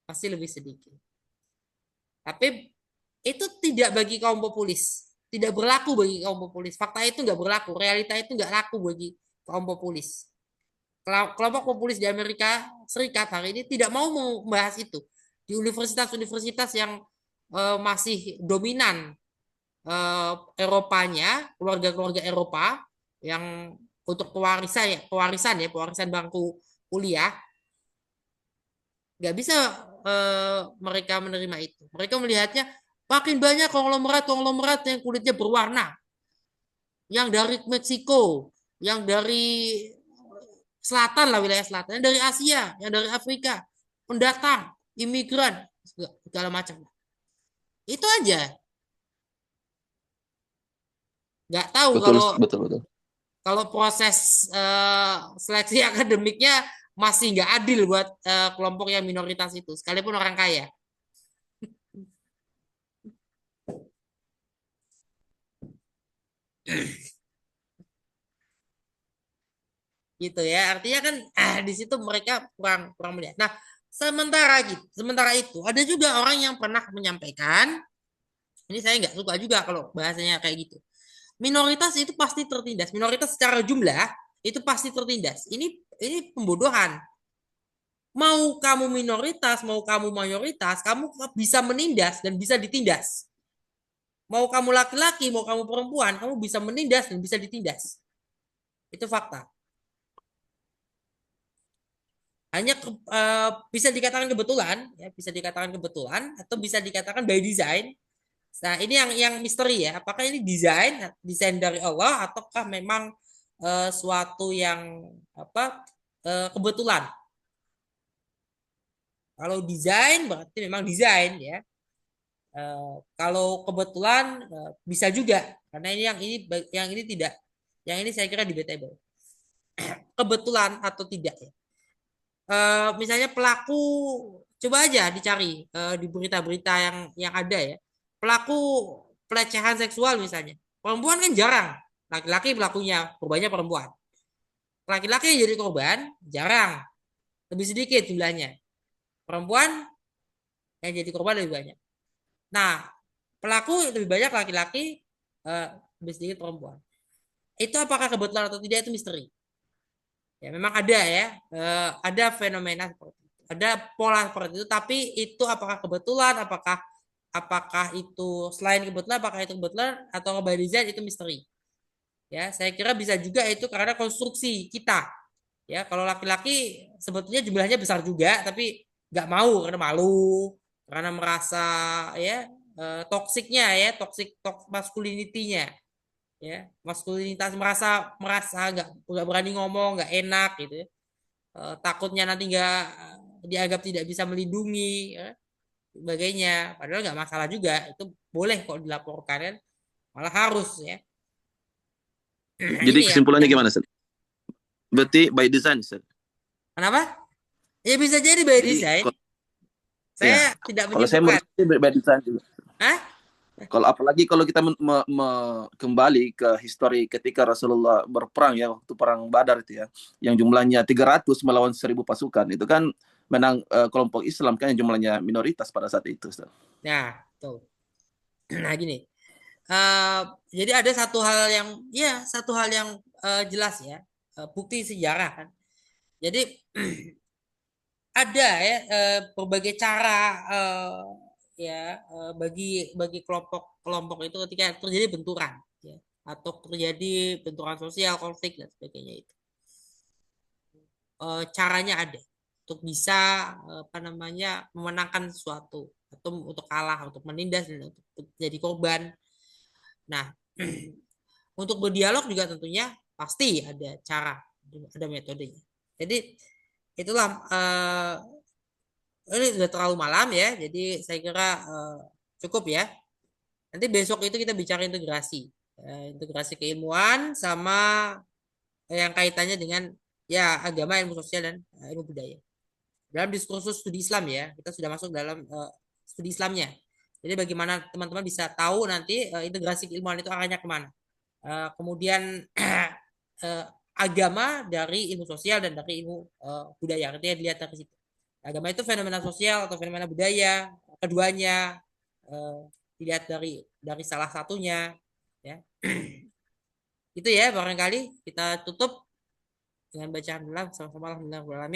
masih lebih sedikit. Tapi itu tidak bagi kaum populis, tidak berlaku bagi kaum populis. Fakta itu nggak berlaku, realita itu nggak laku bagi kaum populis. Kelompok populis di Amerika Serikat hari ini tidak mau membahas itu. Di universitas-universitas yang masih dominan Eropanya, keluarga-keluarga Eropa yang untuk pewarisan bangku kuliah, nggak bisa mereka menerima itu. Mereka melihatnya makin banyak konglomerat yang kulitnya berwarna, yang dari Meksiko, yang dari selatan lah, wilayah selatan, yang dari Asia, yang dari Afrika, pendatang, imigran, segala macam. Itu aja. Nggak tahu kalau proses seleksi akademiknya masih nggak adil buat kelompok yang minoritas itu, sekalipun orang kaya. Gitu ya, artinya kan di situ mereka kurang melihat. Nah, sementara itu ada juga orang yang pernah menyampaikan, ini saya nggak suka juga kalau bahasanya kayak gitu. Minoritas itu pasti tertindas. Minoritas secara jumlah itu pasti tertindas. Ini pembodohan. Mau kamu minoritas, mau kamu mayoritas, kamu bisa menindas dan bisa ditindas. Mau kamu laki-laki, mau kamu perempuan, kamu bisa menindas dan bisa ditindas. Itu fakta. Hanya bisa dikatakan kebetulan, ya, bisa dikatakan kebetulan atau bisa dikatakan by design. Nah, ini yang misteri ya. Apakah ini desain dari Allah ataukah memang suatu yang kebetulan? Kalau desain berarti memang desain ya. Kalau kebetulan bisa juga karena yang ini tidak. Yang ini saya kira debatable. Kebetulan atau tidak ya. Misalnya pelaku, coba aja dicari di berita-berita yang ada ya. Pelaku pelecehan seksual misalnya, perempuan kan jarang, laki-laki pelakunya, korbannya perempuan. Laki-laki yang jadi korban jarang. lebih sedikit jumlahnya. Perempuan yang jadi korban lebih banyak. Nah, pelaku lebih banyak laki-laki, lebih sedikit perempuan. Itu apakah kebetulan atau tidak itu misteri. Ya, memang ada ya, ada fenomena seperti itu, ada pola seperti itu. Tapi itu apakah kebetulan, apakah itu selain kebetulan, apakah itu kebetulan atau by design, itu misteri. Ya, saya kira bisa juga itu karena konstruksi kita. Ya, kalau laki-laki sebetulnya jumlahnya besar juga, tapi nggak mau karena malu, karena merasa ya toksiknya ya, toxic masculinity-nya ya, maskulinitas, merasa nggak berani ngomong, nggak enak gitu ya. Takutnya nanti nggak dianggap tidak bisa melindungi ya, sebagainya. Padahal nggak masalah juga, itu boleh kok dilaporkan kan, malah harus ya. Nah,
Jadi
ini
kesimpulannya
yang
gimana, Ustaz? Berarti by design, Ustaz.
kenapa? Ya bisa jadi by
Jadi
design.
ya,
Saya tidak
kalau saya
menyimpulkan.
menurut by design juga.
Hah?
Apalagi kalau kita kembali ke histori ketika Rasulullah berperang ya, waktu perang Badar itu ya, yang jumlahnya 300 melawan 1.000 pasukan, itu kan menang kelompok Islam kan yang jumlahnya minoritas pada saat itu, Ustaz.
Nah, tuh. Nah, gini. Jadi ada satu hal yang jelas ya, bukti sejarah kan. Jadi ada ya berbagai cara bagi kelompok itu ketika terjadi benturan ya, atau terjadi benturan sosial, konflik dan sebagainya itu. Caranya ada untuk bisa apa namanya memenangkan sesuatu atau untuk kalah, untuk menindas dan untuk jadi korban. Nah, untuk berdialog juga tentunya pasti ada cara, ada metodenya. Jadi itulah ini sudah terlalu malam ya, jadi saya kira cukup ya. Nanti besok itu kita bicara integrasi, integrasi keilmuan sama yang kaitannya dengan ya agama, ilmu sosial dan ilmu budaya. Dalam diskursus studi Islam ya, kita sudah masuk dalam studi Islamnya. Jadi bagaimana teman-teman bisa tahu nanti integrasi keilmuan itu arahnya kemana. Kemudian agama dari ilmu sosial dan dari ilmu budaya, artinya dilihat dari situ. Agama itu fenomena sosial atau fenomena budaya, keduanya dilihat dari salah satunya ya. Itu ya barangkali kita tutup dengan bacaan doa sama-sama alhamdulillah.